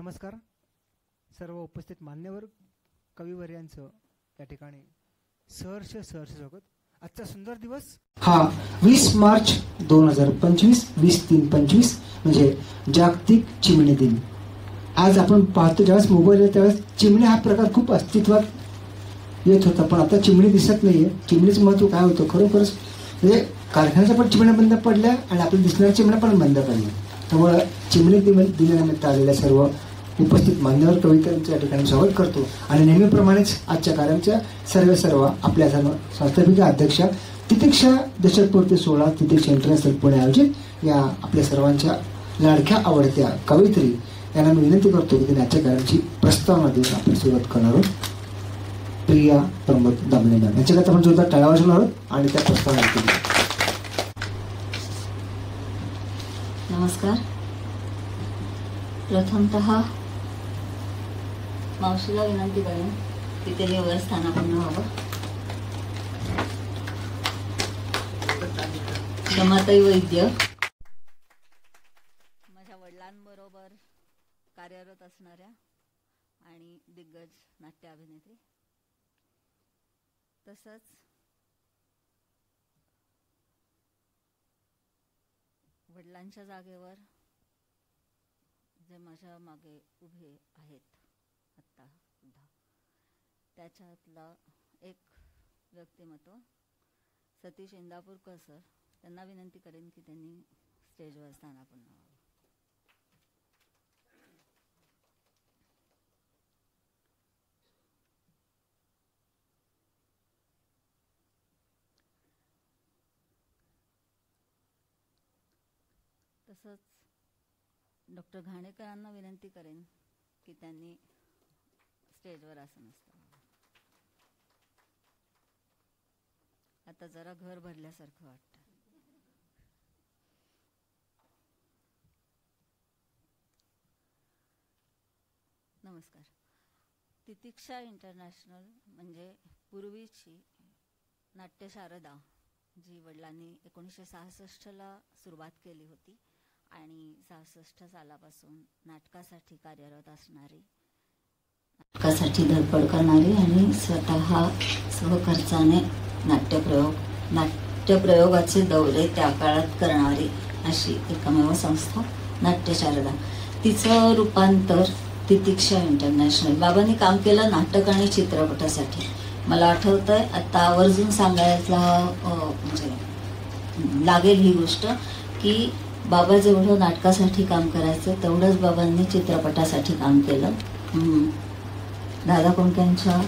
नमस्कार सर्व उपस्थित मान्यवर कविवर्यांचं या ठिकाणी सहर्ष स्वागत। आजचा सुंदर दिवस हा 20 मार्च 2025 20/3/25 म्हणजे जागतिक चिमणी दिन। आज आपण पाहतो ज्यावेळेस मोबाईल आहे त्यावेळेस चिमणी हा प्रकार खूप अस्तित्वात येत होता, पण आता चिमणी दिसत नाहीये। चिमणीचं महत्व काय होतं खरोखरच म्हणजे कारखान्याच्या पण चिमण्या बंद पडल्या आणि आपल्या दिसणाऱ्या चिमण्या पण बंद पडल्या। त्यामुळे चिमणी दिनानिमित्त आलेल्या सर्व उपस्थित मान्यवर कवितांच्या ठिकाणी स्वागत करतो आणि नेहमीप्रमाणेच आजच्या कार्यक्रमाच्या सर्व आपल्या सर्व संस्थापिका अध्यक्षा तितिक्षा दशकपूर्ती 16 तितिक्षा इंटरनॅशनल पुणे आयोजित या आपल्या सर्वांच्या लाडक्या आवडत्या कवयित्री यांना मी विनंती करतो की त्यांनी आजच्या कार्यक्रमाची प्रस्तावना देऊन आपण सुरुवात करणार आहोत। प्रिया प्रमोद दामले मॅम यांच्याकडे आपण जोरदार टाळ्या वाजवणार आहोत आणि त्या प्रस्तावना केली। नमस्कार। प्रथमतः मावशीला विनंती करेन की ते व्यवस्थानापन्न व्हावं। क्षमाताई वैद्य माझ्या वडिलांबरोबर कार्यरत असणाऱ्या आणि दिग्गज नाट्य अभिनेत्री, तसंच वडिलांच्या जागेवर जे माझ्या मागे उभे आहेत आत्ता सुद्धा, त्याच्यातला एक व्यक्तिमत्व सतीश इंदापूरकर सर, त्यांना विनंती करेन की त्यांनी स्टेजवर स्थानापन्न व्हावं। तसंच डॉक्टर घाणेकरांना विनंती करेन की त्यांनी स्टेजवर आसनस्थ व्हावं। आता जरा घर भरल्यासारखं वाटतं। नमस्कार। तितिक्षा इंटरनॅशनल म्हणजे पूर्वीची नाट्य शारदा, जी वडिलांनी 1966ला सुरुवात केली होती आणि 66 सालापासून नाटकासाठी कार्यरत असणारी, नाटकासाठी धडपड करणारी आणि स्वतः स्वखर्चाने नाट्यप्रयोगाचे दौरे त्या काळात करणारी अशी एकमेव संस्था नाट्यशारदा। तिचं रूपांतर तितिक्षा इंटरनॅशनल। बाबांनी काम केलं नाटक आणि चित्रपटासाठी। मला आठवतंय आता आवर्जून सांगायला म्हणजे लागेल ही गोष्ट की बाबा जेवढं नाटकासाठी काम करायचं तेवढंच बाबांनी चित्रपटासाठी काम केलं। दादा कोणक्यांच्या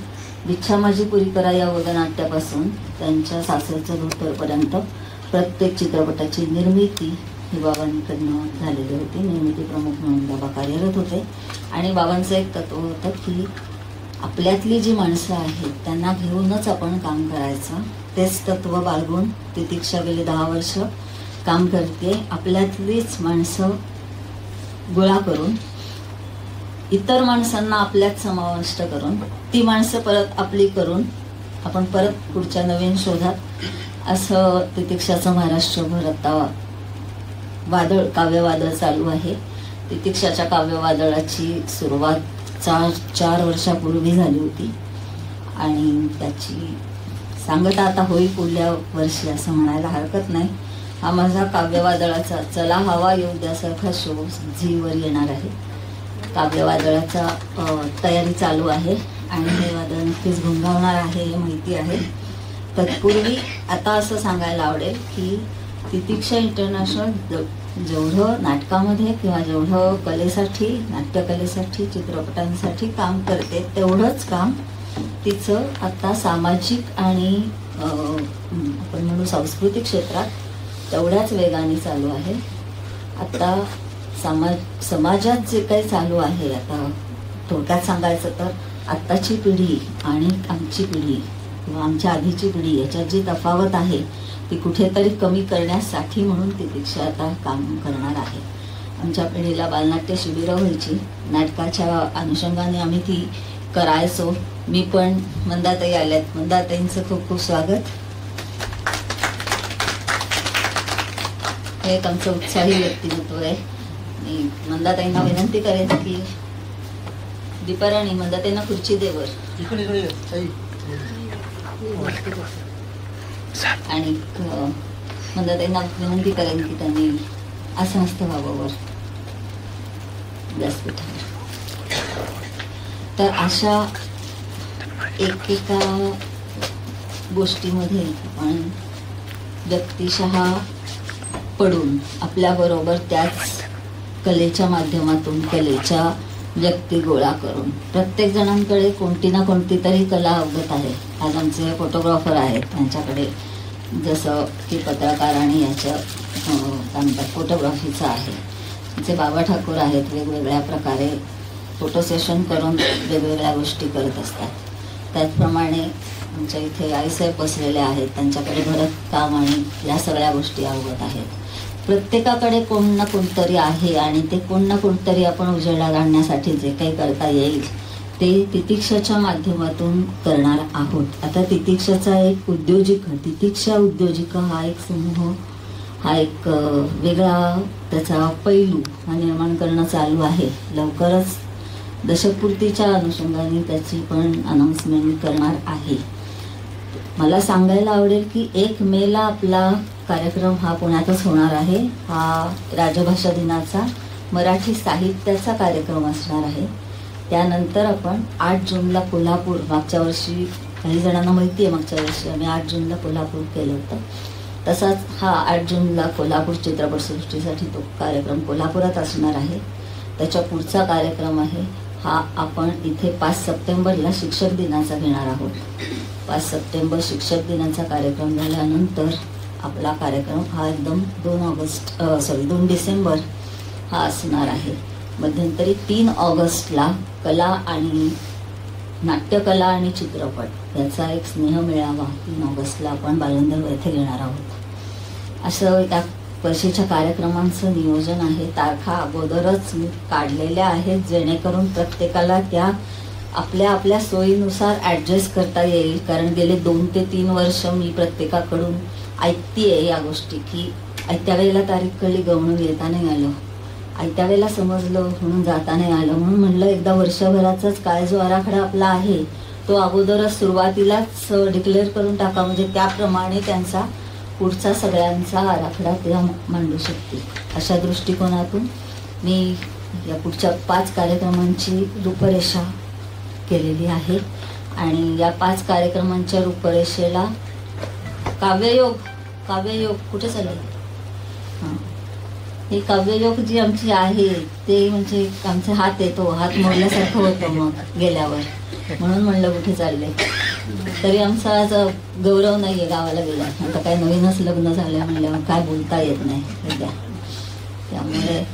इच्छा माझी पुरी करा या वगनाट्यापासून त्यांच्या सासरचं धोतरपर्यंत प्रत्येक चित्रपटाची निर्मिती ही बाबांकडनं झालेली होती। निर्मिती प्रमुख म्हणून बाबा कार्यरत होते आणि बाबांचं एक तत्व होतं की आपल्यातली जी माणसं आहेत त्यांना घेऊनच आपण काम करायचं। तेच तत्व बाळगून तितिक्षा गेली 10 वर्ष काम करते। आपल्यातलीच माणसं गोळा करून, इतर माणसांना आपल्यात समाविष्ट करून, ती माणसं परत आपली करून आपण परत पुढच्या नवीन शोधात, असं तितिक्षाचं महाराष्ट्रभर आता काव्यवादळ चालू आहे। तितिक्षाच्या काव्यवादळाची सुरुवात 4 वर्षापूर्वी झाली होती आणि त्याची सांगता आता होईल पुढल्या वर्षी असं म्हणायला हरकत नाही। हा माझा काव्यवादळाचा चला हवा येऊ द्यासारखा शो झीवर येणार आहे। काव्यवादळाचा तयारी चालू आहे आणि हे वादळ नक्कीच घुंगावणार आहे हे माहिती आहे। तत्पूर्वी आता असं सांगायला आवडेल की तितिक्षा इंटरनॅशनल जेवढं नाटकामध्ये किंवा जेवढं कलेसाठी, नाट्यकलेसाठी, चित्रपटांसाठी काम करते तेवढंच काम तिचं आता सामाजिक आणि आपण म्हणू सांस्कृतिक क्षेत्रात तेवढ्याच वेगाने चालू आहे। आता समाजात जे काही चालू आहे, आता थोडक्यात सांगायचं तर आत्ताची पिढी आणि आमची पिढी किंवा आमच्या आधीची पिढी याच्यात जी तफावत आहे ती कुठेतरी कमी करण्यासाठी म्हणून तितिक्षा आता काम करणार आहे। आमच्या पिढीला बालनाट्य शिबिरं व्हायची, नाटकाच्या अनुषंगाने आम्ही ती करायचो। मी पण, मंदाताई आल्यात, मंदाताईंचं खूप खूप स्वागत। हे एक आमचं उत्साही व्यक्तिमत्व आहे। मी मंदाताईंना विनंती करेन की दीपाराणी म्हणता त्यांना खुर्ची देवर आणि म्हणता त्यांना विनंती करेन की त्यांनी आसनस्थ व्हावं वर व्यासपीठावर. तर अशा एकेका गोष्टीमध्ये आपण व्यक्तिशः पडून आपल्याबरोबर त्याच कलेच्या माध्यमातून कलेच्या व्यक्ती गोळा करून प्रत्येक जणांकडे कोणती ना कोणती तरी कला अवगत आहे. आज आमचे फोटोग्राफर आहेत, त्यांच्याकडे जसं की पत्रकार आणि याचं काय म्हणतात फोटोग्राफीचं आहे. आमचे बाबा ठाकूर आहेत, वेगवेगळ्या प्रकारे फोटो सेशन करून वेगवेगळ्या गोष्टी करत असतात. त्याचप्रमाणे आमच्या इथे आईसाहेब बसलेले आहेत, त्यांच्याकडे भरतकाम आणि या सगळ्या गोष्टी अवगत आहेत. प्रत्येकाकडे कोण ना कोणतरी आहे आणि ते कोण ना कोणतरी आपण उजेडात आणण्यासाठी जे काही करता येईल ते तितिक्षाच्या माध्यमातून करणार आहोत. आता तितिक्षाचा एक तितिक्षा उद्योजिका हा एक समूह, हा एक वेगळा त्याचा पैलू हा निर्माण करणं चालू आहे. लवकरच दशकपूर्तीच्या अनुषंगाने त्याची पण अनाउन्समेंट करणार आहे. मला सांगायला आवडेल की 1 मेला आपला कार्यक्रम हा पुण्यातच होणार आहे. हा राजभाषा दिनाचा मराठी साहित्याचा कार्यक्रम असणार आहे. त्यानंतर आपण 8 जूनला कोल्हापूर, मागच्या वर्षी काही जणांना माहिती आहे, मागच्या वर्षी आम्ही 8 जूनला कोल्हापूर केलं होतं. तसाच हा 8 जूनला कोल्हापूर चित्रपटसृष्टीसाठी तो कार्यक्रम कोल्हापुरात असणार आहे. त्याच्या पुढचा कार्यक्रम आहे हा आपण इथे 5 सप्टेंबरला शिक्षक दिनाचा घेणार आहोत. 5 सप्टेंबर शिक्षक दिनाचा कार्यक्रम झाल्यानंतर आपला कार्यक्रम हा एकदम 2 डिसेंबर हा असणार आहे. मध्यंतरी 3 ऑगस्टला कला आणि नाट्यकला आणि चित्रपट याचा एक स्नेह मेळावा 3 ऑगस्टला आपण बालगंधर्व येथे घेणार आहोत. असं या वर्षीच्या कार्यक्रमांचं नियोजन आहे. तारखा अगोदरच मी काढलेल्या आहेत जेणेकरून प्रत्येकाला त्या आपल्या आपल्या सोयीनुसार ॲडजस्ट करता येईल. कारण गेले 2 ते 3 वर्ष मी प्रत्येकाकडून ऐकतेय या गोष्टी की आयत्या वेळेला तारीख कळली गवणून येता नाही आलं, आयत्या वेळेला समजलं म्हणून जाता नाही आलं. म्हणून म्हणलं एकदा वर्षभराचाच काय जो आराखडा आपला आहे तो अगोदरच सुरुवातीलाच डिक्लेअर करून टाका, म्हणजे त्याप्रमाणे त्यांचा पुढचा सगळ्यांचा आराखडा त्या मांडू शकतील. अशा दृष्टिकोनातून मी या पुढच्या 5 कार्यक्रमांची रूपरेषा केलेली आहे. आणि या 5 कार्यक्रमांच्या रूपरेषेला काव्ययोग कुठे चालले? हां, हे काव्ययोग जी आमची आहे ते म्हणजे आमचे हात येतो, हात मोडल्यासारखं होतं मग गेल्यावर, म्हणून म्हणलं कुठे चालले. तरी आमचा आज गौरव नाही आहे गावाला गेला. आता काय नवीनच लग्न झालं म्हणल्यावर काय बोलता येत नाही सध्या. त्यामुळे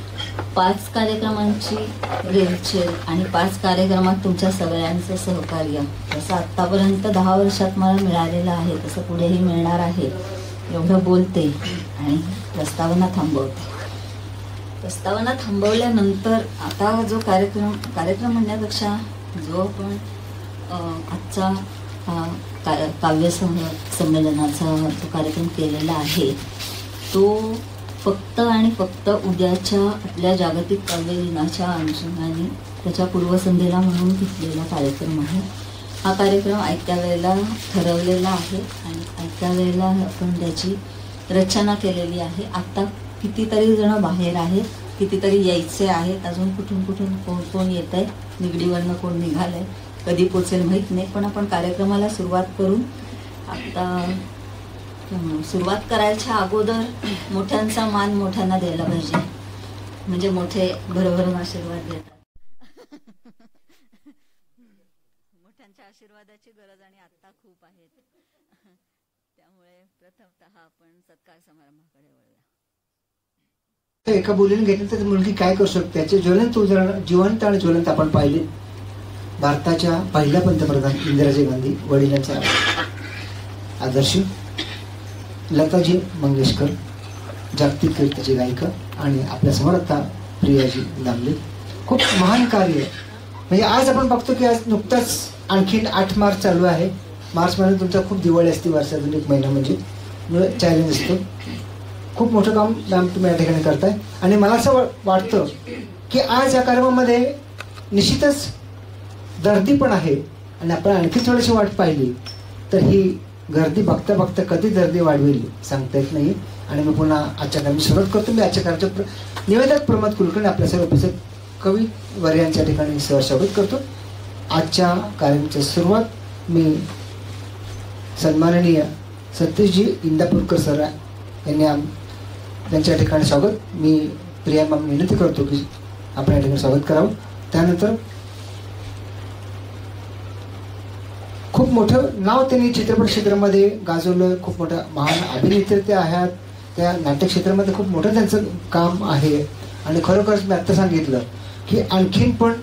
5 कार्यक्रमांची रेलचेल आणि 5 कार्यक्रमात तुमच्या सगळ्यांचं सहकार्य जसं आत्तापर्यंत 10 वर्षात मला मिळालेलं आहे तसं पुढेही मिळणार आहे एवढं बोलते आणि प्रस्तावना थांबवते. प्रस्तावना थांबवल्यानंतर आता जो कार्यक्रम म्हणण्यापेक्षा जो आपण आजचा हा काव्य संमेलनाचा जो कार्यक्रम केलेला आहे तो फक्त आणि फक्त उद्याच्या आपल्या जागतिक काव्य दिनाच्या अनुषंगाने त्याच्या पूर्वसंध्येला म्हणून घेतलेला कार्यक्रम आहे. हा कार्यक्रम आयत्या वेळेला ठरवलेला आहे आणि आयत्या वेळेला आपण त्याची रचना केलेली आहे. आता कितीतरी जण बाहेर आहेत, कितीतरी यायचे आहेत, अजून कुठून कोण येत आहे, निगडीवरनं कोण निघालं आहे, कधी पोचेल माहीत नाही. पण आपण कार्यक्रमाला सुरुवात करून आता सुरुवात करायच्या अगोदर मोठ्यांचा मान मोठ्यांना द्यायला पाहिजे, म्हणजे मोठे भरभरून आशीर्वाद देतात. मोठ्यांच्या आशीर्वादाची गरज आणि आत्ता खूप आहेत. त्यामुळे प्रथमतः आपण सत्कार समारंभाकडे वळूया. एका बोलीने घेतलं तर मुलगी काय करू शकते त्याचे ज्वलंत उदाहरण जिवंत आणि ज्वलंत आपण पाहिले. भारताच्या पहिल्या पंतप्रधान इंदिराजी गांधी, वडिलांचा आदर्श लताजी मंगेशकर, जागतिक कीर्तीची गायिका, आणि आपल्यासमोर आता प्रियाजी दामले. खूप महान कार्य. म्हणजे आज आपण बघतो की आज नुकताच आणखीन 8 मार्च चालू आहे. मार्च मध्ये तुमचा खूप दिवाळी असते, वर्षातून 1 महिना म्हणजे चॅलेंज असतो. खूप मोठं काम मॅम तुम्ही या ठिकाणी करताय. आणि मला असं वाटतं की आज या कार्यक्रमामध्ये निश्चितच गर्दी पण आहे आणि आपण आणखी थोडीशी वाट पाहिली तर ही गर्दी बघता बघता कधी गर्दी वाढवेल सांगता येत नाही. आणि मी पुन्हा आजच्या कार्यक्रमाची सुरुवात करतो. मी आजच्या कार्यक्रमाचे निवेदक प्रमोद कुलकर्णी आपल्या सर्व उपस्थित कवी वर्यांच्या ठिकाणी स्वागत करतो. आजच्या कार्यक्रमाची सुरुवात मी सन्माननीय सतीशजी इंदापूरकर सर यांनी त्यांच्या ठिकाणी स्वागत मी प्रिया मॅम विनंती करतो की आपण या ठिकाणी स्वागत करावं. त्यानंतर खूप मोठं नाव त्यांनी चित्रपट क्षेत्रामध्ये गाजवलं. खूप मोठ्या महान अभिनेत्री ते आहेत. त्या नाट्य क्षेत्रामध्ये खूप मोठं त्यांचं काम आहे. आणि खरोखरच मी आत्ता सांगितलं की आणखीन पण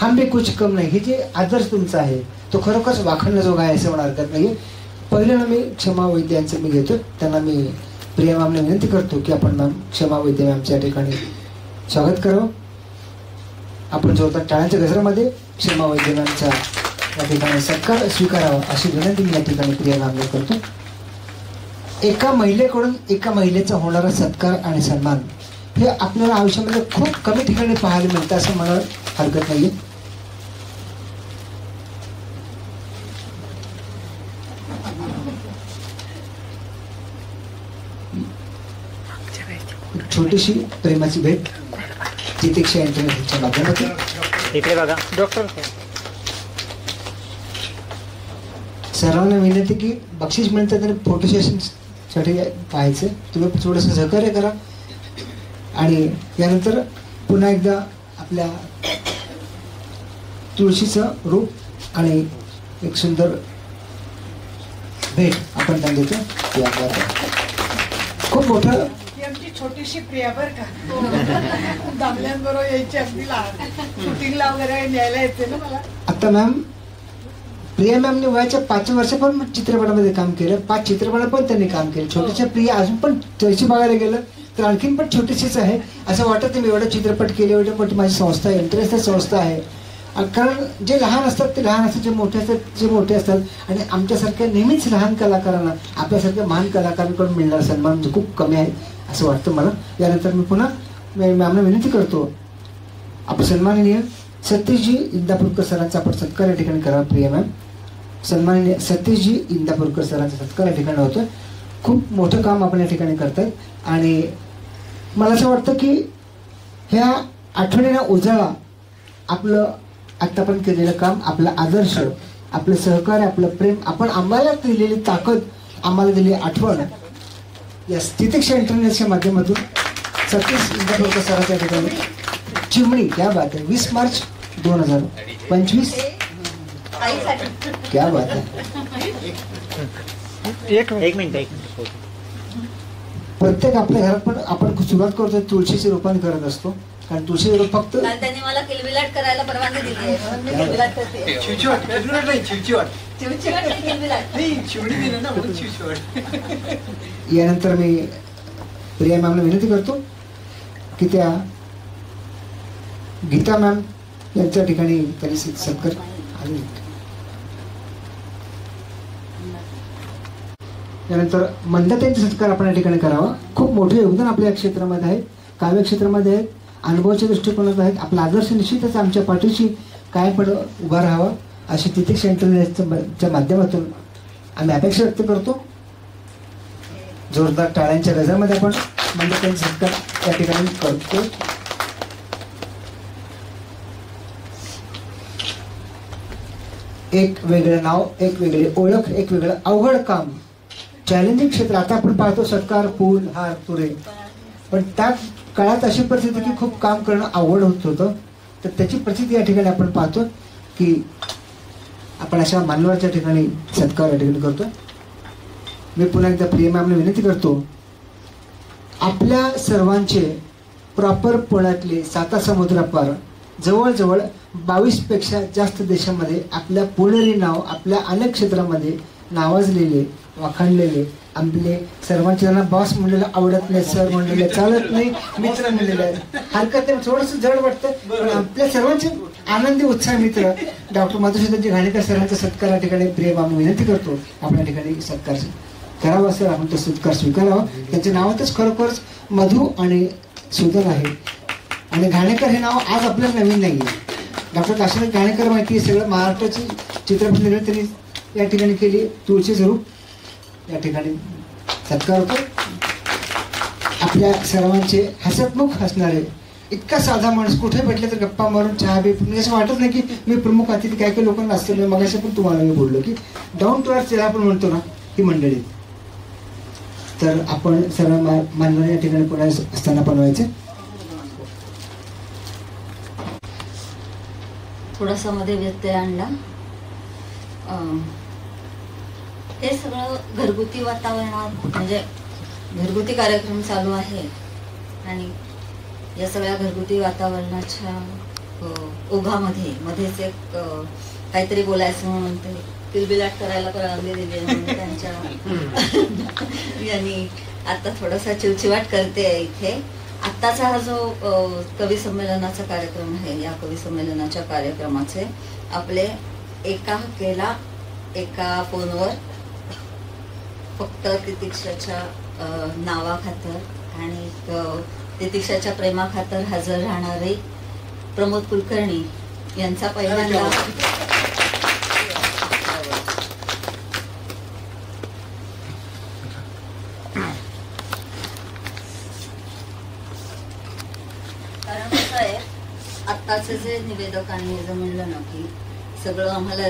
हम भी कुछ कम नाही हे जे आदर्श तुमचा आहे तो खरोखरच वाखाणण्याजोगा आहे असं म्हणा हरकत नाही. पहिल्यांदा मी क्षमा वैद्य यांचं मी घेतो. त्यांना मी प्रिया मॅमने विनंती करतो की आपण मॅम क्षमा वैद्य मॅमच्या ठिकाणी स्वागत करावं. आपण जोरदार टाळ्यांच्या गजरामध्ये क्षमा वैद्य मॅमचा या ठिकाणी सत्कार स्वीकारावा अशी विनंती मी या ठिकाणी प्रिया मॅमला करतो. एका महिलेकडून एका महिलेचा होणारा सत्कार आणि सन्मान हे आपल्याला आयुष्यामध्ये खूप कमी ठिकाणी पाहायला मिळतं असं मला हरकत नाहीये. छोटीशी प्रेमाची भेट तितिक्षा इंटरनेटच्या माध्यमातून. इकडे बघा डॉक्टर सर्वांना विनंती की बक्षीस मिळतं तर फोटो सेशन साठी पाहायचं. तुम्ही थोडंसं सहकार्य करा. आणि यानंतर पुन्हा एकदा आपल्या तुळशीचं रूप आणि एक सुंदर भेट आपण त्यांना देतो. खूप मोठं आमची छोटीशी प्रिया बर का दामल्यांबरोबर यायची अगदी लहान शूटिंगला वगैरे न्यायला येते ना मला. आता मॅम प्रिया मॅमने वयाच्या 5 वर्षापासून चित्रपटामध्ये काम केलं. 5 चित्रपटात पण त्यांनी काम केलं. छोटीच्या प्रिया अजून पण तशी बघायला गेलं तर आणखीन पण छोटीशीच आहे असं वाटत नाही. मी एवढं चित्रपट केले एवढं पण माझी संस्था आहे इंटरेस्टेड संस्था आहे. कारण जे लहान असतात ते लहान असतात जे मोठे असतात आणि आमच्यासारख्या नेहमीच लहान कलाकारांना आपल्यासारख्या महान कलाकारांकडून मिळणारा सन्मान म्हणजे खूप कमी आहे असं वाटतं मला. यानंतर मी पुन्हा मॅमना विनंती करतो आपण सन्माननीय सतीशजी इंदापूरकर सरांचा आपण सत्कार या ठिकाणी करावा. प्रिया मॅम सन्माननीय सतीशजी इंदापूरकर सरांचा सत्कार या ठिकाणी होतोय. खूप मोठं काम आपण या ठिकाणी करतायत आणि मला असं वाटतं की ह्या आठवणीला उजाळा आपलं आत्तापर्यंत केलेलं काम आपला आदर्श आपलं सहकार्य आपलं प्रेम आपण आम्हाला दिलेली ताकद आम्हाला दिलेली आठवण या तितिक्षा इंटरनेटच्या माध्यमातून सतीश इंदापूरकर सरांच्या ठिकाणी चिमणी क्या बात आहे 20 मार्च 2025 क्या बात आहे. एक मिनिट प्रत्येक आपल्या घरात पण आपण सुरुवात करतो तुळशीचे रोपण करत असतो. कारण तुळशी रोप फक्त त्यांनी मला किलबिलाट करायला परवानगी दिली आहे म्हणून मी किलबिलाट करते. यानंतर मी प्रिया मॅमला विनंती करतो की त्या गीता मॅम यांच्या ठिकाणी त्यांनी सत्कार आणि यानंतर मंदाताईंचा सत्कार आपण या ठिकाणी करावा. खूप मोठे योगदान आपल्या क्षेत्रामध्ये आहे. काव्य क्षेत्रामध्ये आहेत. अनुभवाच्या दृष्टिकोनात आहेत. आपला आदर्श निश्चितच आमच्या पाठीशी काय पण उभा राहावा अशी तितिक्षा इंटरनेटच्या माध्यमातून आम्ही अपेक्षा व्यक्त करतो. जोरदार टाळ्यांच्या गजरामध्ये आपण मंदाताईंचा सत्कार त्या ठिकाणी करतो. एक वेगळं नाव एक वेगळी ओळख एक वेगळं अवघड काम चॅलेंजिंग क्षेत्र. आता आपण पाहतो सत्कार फूल हार तुरे पण त्या काळात अशी परिस्थिती की खूप काम करणं अवघड होत होतं. तर त्याची परिस्थिती या ठिकाणी आपण पाहतो की आपण अशा मान्यवरांच्या ठिकाणी सत्कार या ठिकाणी करतो. मी पुन्हा एकदा प्रिया मॅमने विनंती करतो आपल्या सर्वांचे प्रॉपर पुण्यातले 7 समुद्रापार जवळजवळ 22 पेक्षा जास्त देशामध्ये आपल्या पुणेरी नाव आपल्या अनेक क्षेत्रामध्ये नावाजलेले वाखाणलेले आपले सर्वांचे त्यांना बॉस म्हणलेलं आवडत नाही सर म्हणलेलं चालत नाही मित्र म्हणलेलं आहे हरकत नाही थोडंसं जड वाटतं पण आपल्या सर्वांचे आनंदी उत्साह मित्र डॉक्टर मधुसूदनजी घाणेकर सरांचा सत्कार या ठिकाणी प्रिया आम्ही विनंती करतो आपल्या ठिकाणी सत्कार करावा सर आपण तो सत्कार स्वीकारावा. त्यांच्या नावातच खरोखरच मधु आणि सुदन आहे आणि घाणेकर हे नाव आज आपल्याला नवीन नाही आहे. डॉक्टर काशीनाथ घाणेकर माहिती आहे सगळं महाराष्ट्राची चित्रपट निर्मिती त्यांनी या ठिकाणी केली. तुळशी स्वरूप या ठिकाणी सत्कार होतो. आपल्या सर्वांचे हसतमुख हसणारे इतका साधा माणूस, कुठे भेटले तर गप्पा मारून चहा बी, म्हणजे असं वाटत नाही की मी प्रमुख अतिथी. काही काही लोकांना असतं. मगाशी पण तुम्हाला मी बोललो की डाऊन टू अर्थ ज्याला आपण म्हणतो ना, ही मंडळी. तर आपण सर्व मानणारे या ठिकाणी पुन्हा असताना बनवायचे. थोडासा मध्ये व्यत्यय आणला. हे सगळं घरगुती वातावरणात, म्हणजे घरगुती कार्यक्रम चालू आहे आणि या सगळ्या घरगुती वातावरणाच्या ओघामध्ये मध्येच एक काहीतरी बोलायचं म्हणून ते किलबिलाट करायला परवानगी दिली म्हणून त्यांच्या यांनी आता थोडासा चिवचिवाट करते इथे. आत्ताचा हा जो कवी संमेलनाचा कार्यक्रम आहे, या कवी संमेलनाच्या कार्यक्रमाचे आपले एका हक्केला एका फोनवर फक्त तितिक्षाच्या नावाखातर आणि तितिक्षाच्या प्रेमाखातर हजर राहणारे प्रमोद कुलकर्णी यांचा पहिल्यांदा कारण कसं आहे, आत्ताचे जे निवेदक आणि हे जे म्हणलं ना की सगळं आम्हाला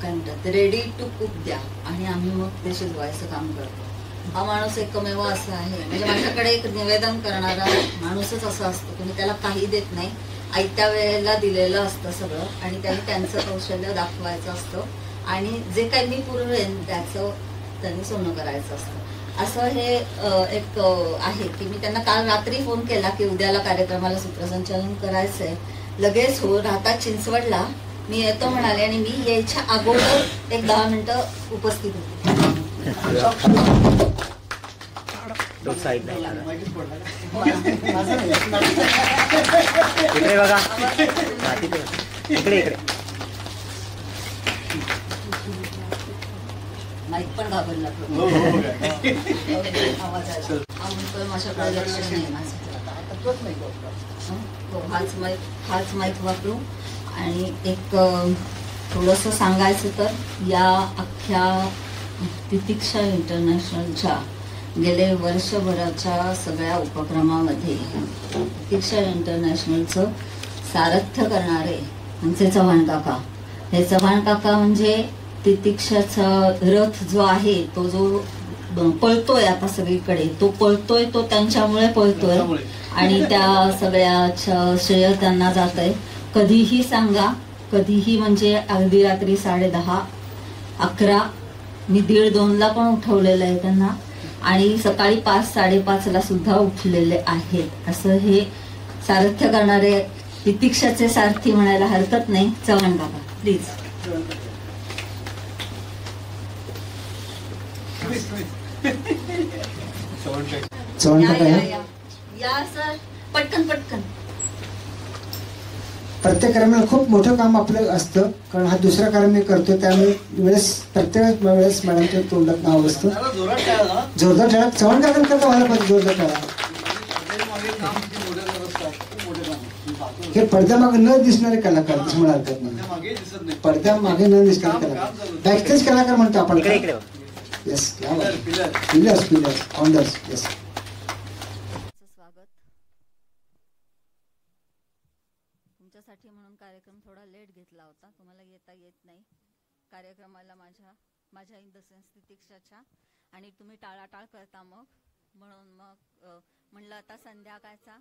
काय म्हणतात रेडी टू कुक द्या आणि आम्ही मग ते शिजवायचं काम करतो. हा माणूस एकमेव असा आहे, म्हणजे माझ्याकडे एक निवेदन करणारा माणूसच असा असतो की मी त्याला काही देत नाही, आयत्या वेळेला दिलेलं असतं सगळं आणि त्यांनी त्यांचं कौशल्य दाखवायचं असतं आणि जे काही मी पुरवेन त्याचं त्यांनी सोनं करायचं असतं. असं हे एक आहे की मी त्यांना काल रात्री फोन केला की उद्याला कार्यक्रमाला सूत्रसंचालन करायचंय. लगेच हो राहतात चिंचवडला, मी येतो म्हणाले आणि मी यायच्या अगोदर एक 10 मिनिटं उपस्थित होते. इकडे बघा, इकडे माईक पण घाबरला. माझ्याकडे लक्ष नाही माझं. हाच माईक वापरू. आणि एक थोडंसं सांगायचं तर या अख्ख्या तितिक्षा इंटरनॅशनलच्या गेले वर्षभराच्या सगळ्या उपक्रमामध्ये तितिक्षा इंटरनॅशनलचं सारथ्य करणारे आमचे चव्हाण काका. हे चव्हाण काका म्हणजे तितिक्षाचा रथ जो आहे तो जो पळतोय आता सगळीकडे, तो पळतोय तो त्यांच्यामुळे पळतोय आणि त्या सगळ्याचं श्रेय त्यांना जात आहे. कधीही सांगा, कधीही, म्हणजे अगदी रात्री 10:30, 11, मी 1:30-2ला पण उठवलेलं आहे त्यांना आणि सकाळी 5-5:30ला सुद्धा उठलेले आहेत. असं हे सारथ्य करणारे तितिक्षाचे सारथी म्हणायला हरकत नाही. चव्हाण काका प्लीज. या सर, पटकन पटकन. प्रत्येक कार्यक्रमाला खूप मोठं काम आपलं असतं, कारण हा दुसरा कार्यक्रम मी करतो त्यामुळे प्रत्येक वेळेस मॅडमच्या तोंडात नाव असतं. जोरदार टाळा. चव्हाण कार्यक्रम करता व्हायला पाहिजे जोरदार टाळा. हे पडद्यामागे न दिसणारे कलाकार म्हणा हरकत नाही. पडद्यामागे न दिसणारे कलाकार, बॅकस्टेज कलाकार म्हणतो आपण. Yes, pillars founders. येस. तुमच्यासाठी म्हणून कार्यक्रम थोडा लेट घेतला होता, तुम्हाला येता येत नाही कार्यक्रमाला माझ्या इन द सेन्स तितिक्षाच्या, आणि तुम्ही टाळाटाळ करता म्हणून म्हणलं आता संध्याकाळचा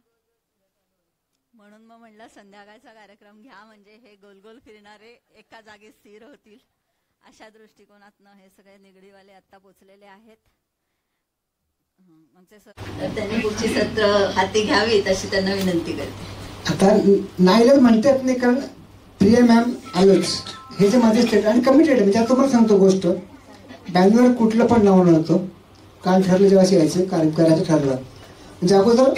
कार्यक्रम घ्या, म्हणजे हे गोलगोल फिरणारे एका जागी स्थिर होतील. अशा दृष्टिकोनातनं हे सगळे निगडीवाले आता पोचलेले आहेत. त्यांनी पुढची सत्र हाती घ्यावी अशी त्यांना विनंती करते. आता नाईलाज म्हणतात नाही, कारण प्रिया मॅम आलोच हे जे माझे स्टेट आणि कमिटेड. म्हणजे आता तुम्हाला सांगतो गोष्ट, बँगलोर कुठलं पण नाव नव्हतं. काल ठरलं जेव्हा यायचं कार्य करायचं ठरलं, म्हणजे अगोदर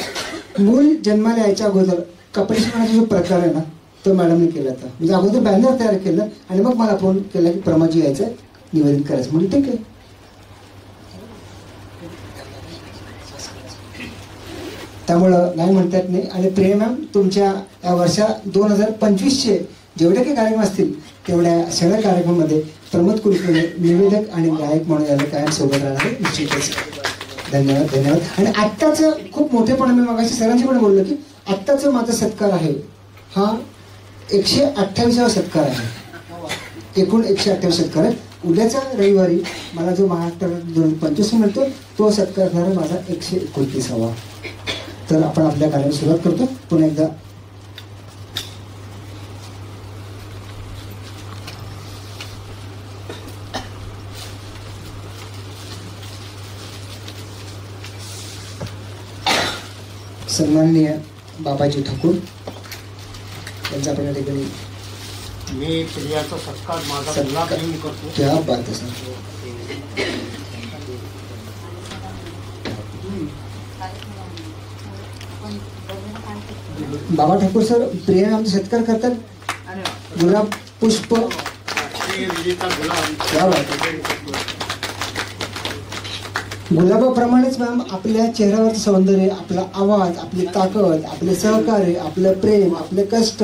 मूल जन्माला यायच्या अगोदर कपडे शिवण्याचा जो प्रकार आहे ना तो मॅडमने केला होता. म्हणजे अगोदर बॅनर तयार केलं आणि मग मला फोन केला की प्रमाजी यायचं निवेदन करायचं. म्हणजे ठीक आहे. त्यामुळं नाही म्हणतात नाही. आणि प्रिया मॅम तुमच्या या वर्षा 2025चे जेवढे काही कार्यक्रम असतील तेवढ्या सगळ्या कार्यक्रमामध्ये प्रमोद कुलकर्णी निवेदक आणि गायक म्हणून याला कायम सोबत राहणार आहे निश्चितच. धन्यवाद धन्यवाद. आणि आत्ताचं खूप मोठेपणा मी मगाशी सरांशी पण बोललो की आत्ताचा माझा सत्कार आहे हा 128वा सत्कार आहे. एकूण 128 सत्कार आहे. उद्याचा रविवारी मला जो महाराष्ट्र 2025 मिळतो तो सत्कार असणार माझा 129वा. तर आपण आपल्या कार्याला सुरुवात करतो. पुन्हा एकदा सन्माननीय बाबाजी ठाकूर यांचा आपण या ठिकाणी मी प्रियाचा सत्कार माझा गुलाबी करतो. क्या बात आहे सर. बाबा ठाकूर सर प्रिया आमचा सत्कार करतात. गुलाब पुष्प क्या बात आहे. गुलाबाप्रमाणेच मॅम आपल्या चेहऱ्यावरचं सौंदर्य, आपला आवाज, आपली ताकद, आपले सहकार्य, आपलं प्रेम, आपले कष्ट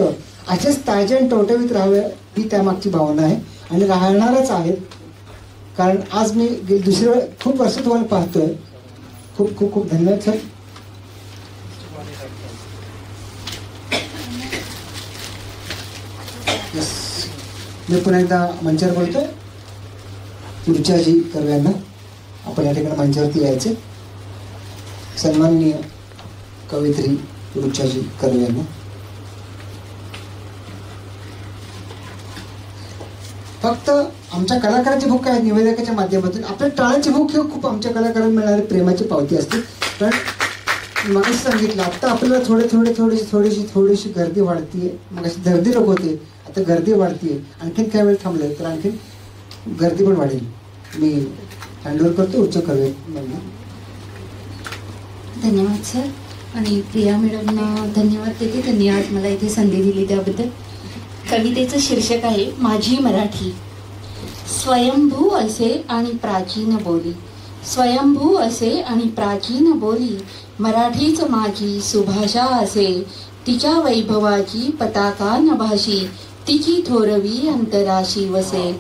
असेच ताजे आणि टवटवीत राहावे ही त्यामागची भावना आहे आणि राहणारच आहेत. कारण आज मी दुसऱ्या वेळ खूप वर्ष तुम्हाला पाहतोय. खूप खूप खूप धन्यवाद सर. मी पुन्हा एकदा मंचावर बोलतोय. ऋचाजी कर्वे यांना आपण या ठिकाणी मंचावरती यायचे. सन्माननीय कवयित्री ऋचाजी कर्वे यांना फक्त आमच्या कलाकारांची भूक काय निवेदकाच्या माध्यमातून आपल्या टाळांची भूक ही खूप आमच्या कलाकारांना मिळणारी प्रेमाची पावती असते. पण मग सांगितलं आता आपल्याला थोडीशी गर्दी वाढतीये. मग अशी गर्दी लोक होते आता गर्दी वाढतीये. आणखीन काय वेळ थांबलं तर आणखीन गर्दी पण वाढेल. मी हँडओव्हर करतो उच्च कर्वे. धन्यवाद सर. आणि प्रिया मॅडमना धन्यवाद देते त्यांनी आज मला इथे संधी दिली त्याबद्दल. कवितेचं शीर्षक आहे माझी मराठी. स्वयंभू असे आणि प्राचीन बोली, स्वयंभू असे आणि प्राचीन बोली, मराठीच माझी सुभाषा असे. तिच्या वैभवाची पताका नभाशी, तिची थोरवी अंतराशी वसे.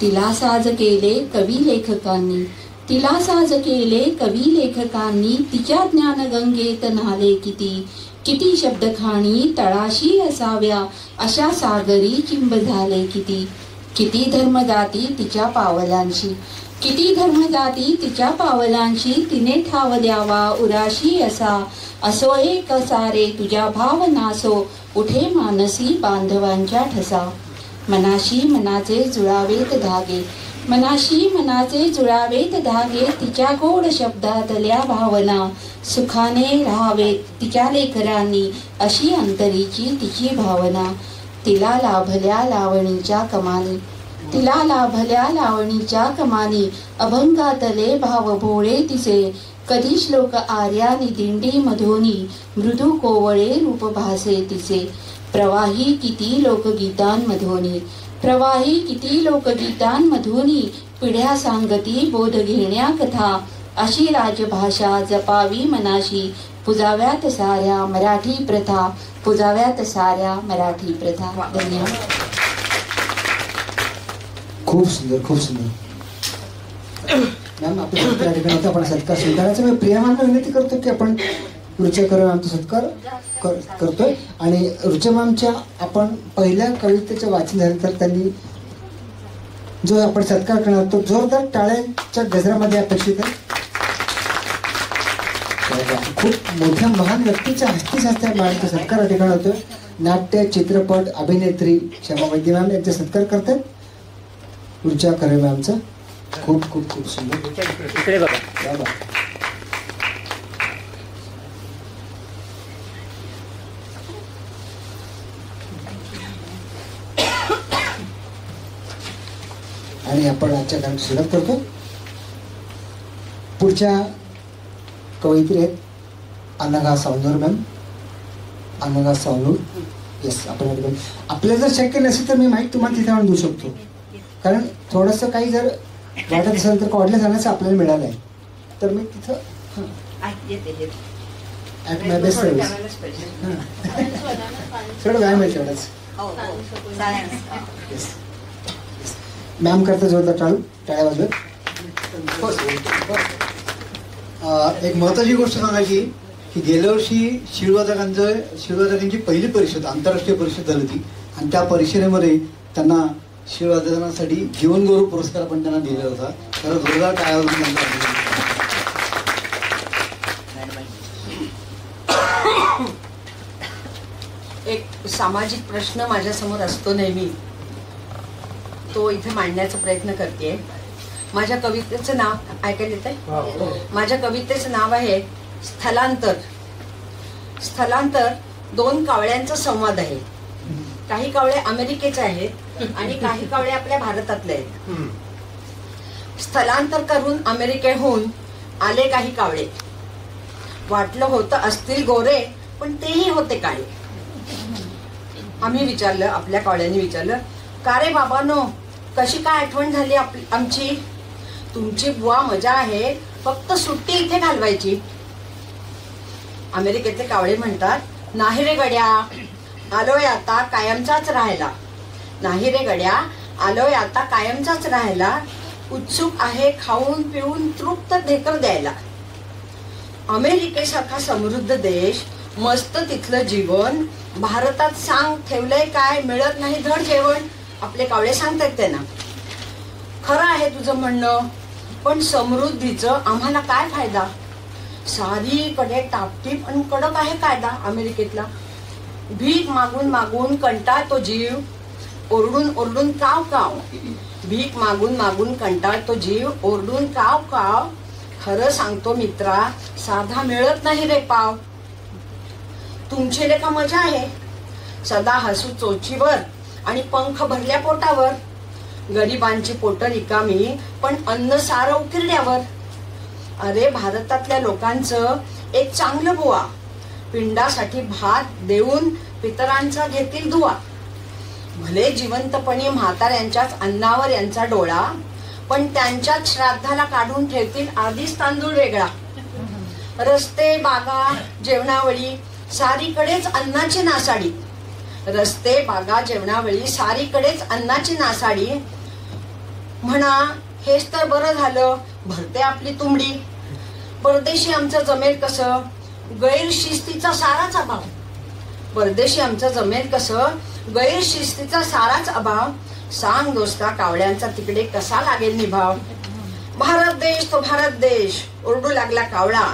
तिला साज केले कवी लेखकांनी, तिला साज केले कवी लेखकांनी, तिच्या ज्ञानगंगेत न्हाले किती. किती शब्दखाणी तळाशी असाव्या, अशा सागरी चिंब झाले किती. किती धर्मजाती तिच्या पावलांशी, किती धर्मजाती तिच्या पावलांशी, तिने ठाव द्यावा उराशी असा. असो एक सारे तुझ्या भावनासो, उठे मानसी बांधवांच्या ठसा. मनाशी मनाचे जुळावेत धागे, मनाशी मनाचे जुळावेत धागे, तिच्या गोड शब्दातल्या भावना. सुखाने राहावेत तिच्या लेकरांनी, अशी अंतरीची तिची भावना. तिला लाभल्या लावणीच्या कमानी, तिला लाभल्या लावणीच्या कमानी, अभंगातले भाव भोळे तिचे. कधी श्लोक आर्यानी दिंडी मधोनी, मृदू कोवळे रूप भासे तिचे. प्रवाही किती लोकगीतांमधोनी, प्रवाही किती लोकगीतांमधोनी, पिढ्या सांगती बोध घेण्या कथा. अशी राजभाषा जपावी मनाशी, पुजाव्यात साऱ्या मराठी प्रथा, पुजाव्यात साऱ्या मराठी प्रथा. धन्यवाद. खूप सुंदर खूप सुंदर. मॅम आपण सत्कार ठिकाणी आपण सत्कार स्वीकारायचा. मी प्रियामांना विनंती करतो की आपण ऋचा कर्वे आमचा सत्कार करतोय. आणि ऋचा मॅमच्या आपण पहिल्या कवितेचं वाचन झालं तर त्यांनी जो आपण सत्कार करणार तो जोरदार टाळ्यांच्या गजरामध्ये अपेक्षित आहे. खूप मोठ्या महान व्यक्तीच्या हस्तीच हस्त्या माणसाचा सत्कार या ठिकाणी होतोय. नाट्य चित्रपट अभिनेत्री क्षमा वैद्य मॅम यांचा सत्कार करतात ऋचा कर्वे मॅमचा. खूप खूप खूप सुंदर. इकडे बघा. आणि आपण आजच्या कार्यक्रमाची सुरुवात करतो. पुढच्या कवयित्री आहेत अनघा सावनूर मॅम. अनघा सावनूर. येस आपण आपल्याला जर शक्य नसेल तर मी माहीत तुम्हाला तिथे आणून देऊ शकतो. कारण थोडंसं काही जर वाटत असेल तर कॉडल्या जाण्याचं आपल्याला मिळालं आहे तर मी तिथं ॲट माय बेस्ट सर्व्हिस. थोडं व्यायाम आहे तेवढंच. मॅम करता जोरदार टाळ्या वाजवत. एक महत्वाची गोष्ट सांगायची की गेल्या वर्षी शिळवादकांची पहिली परिषद, आंतरराष्ट्रीय परिषद झाली होती आणि त्या परिषदेमध्ये त्यांना शिळवादकांसाठी जीवनगौरव पुरस्कार पण त्यांना दिला होता. तर जोरदार टाळ्या वाजवून एक सामाजिक प्रश्न माझ्यासमोर असतो नेहमी, तो इथे मांडण्याचा प्रयत्न करते. माझ्या कवितेचं नाव ऐकायला येतंय? माझ्या कवितेचं नाव आहे स्थलांतर. स्थलांतर दोन कावळ्यांचा संवाद आहे. काही कावळे अमेरिकेचे आहेत आणि काही कावळे आपल्या भारतातले आहेत. स्थलांतर करून अमेरिकेहून आले काही कावळे. वाटलं होतं असतील गोरे, पण तेही होते काळे. आम्ही विचारलं, आपल्या कावळ्यांनी विचारलं, का रे बाबांनो, कशी काय आठवण झाली आमची? तुमची बुवा मजा आहे, फक्त सुट्टी इथे घालवायची. अमेरिकेतले कावळे म्हणतात, नाही रे गड्या, आलोय आता कायमचाच राहायला. नाही रे गड्या, आलोय आता कायमचाच राहायला. उत्सुक आहे खाऊन पिऊन तृप्त ढेकर द्यायला. अमेरिकेसारखा समृद्ध देश, मस्त तिथलं जीवन, भारतात सांग ठेवलंय काय, मिळत नाही धड जेवण. आपले कावळे सांगतात त्यांना, खरं आहे तुझं म्हणणं, पण समृद्धीचं आम्हाला काय फायदा? सारीकडे टापटीप आणि कडक आहे कायदा अमेरिकेतला. भीक मागून मागून कंटाळतो जीव, ओरडून ओरडून काव काव. भीक मागून मागून कंटाळतो जीव, ओरडून काव काव. खरं सांगतो मित्रा, साधा मिळत नाही रे पाव. तुमची रे का मजा आहे, सदा हसू चोचीवर आणि पंख भरल्या पोटावर. गरिबांची पोट रिकामी, पण अन्न सारं उकिरड्यावर. अरे भारतातल्या लोकांचं एक चांगलं बुवा, पिंडासाठी भात देऊन पितरांचा घेतील दुवा. भले जिवंतपणी म्हाताऱ्यांच्याच अन्नावर यांचा डोळा, पण त्यांच्याच श्राद्धाला काढून ठेवतील आधीच तांदूळ वेगळा. रस्ते बागा जेवणावळी सारीकडेच अन्नाची नासाडी. रस्ते बागा जेवणावळी सारीकडेच अन्नाची नासाडी. म्हणा हेच तर बरं झालं, भरते आपली तुंबडी. परदेशी आमचं जमेल कसं, गैरशिस्तीचा साराच अभाव. परदेशी आमचं जमेल कसं, गैरशिस्तीचा साराच अभाव. सांग दोस्ता कावळ्यांचा तिकडे कसा लागेल निभाव. भारत देश तो भारत देश, ओरडू लागला कावळा.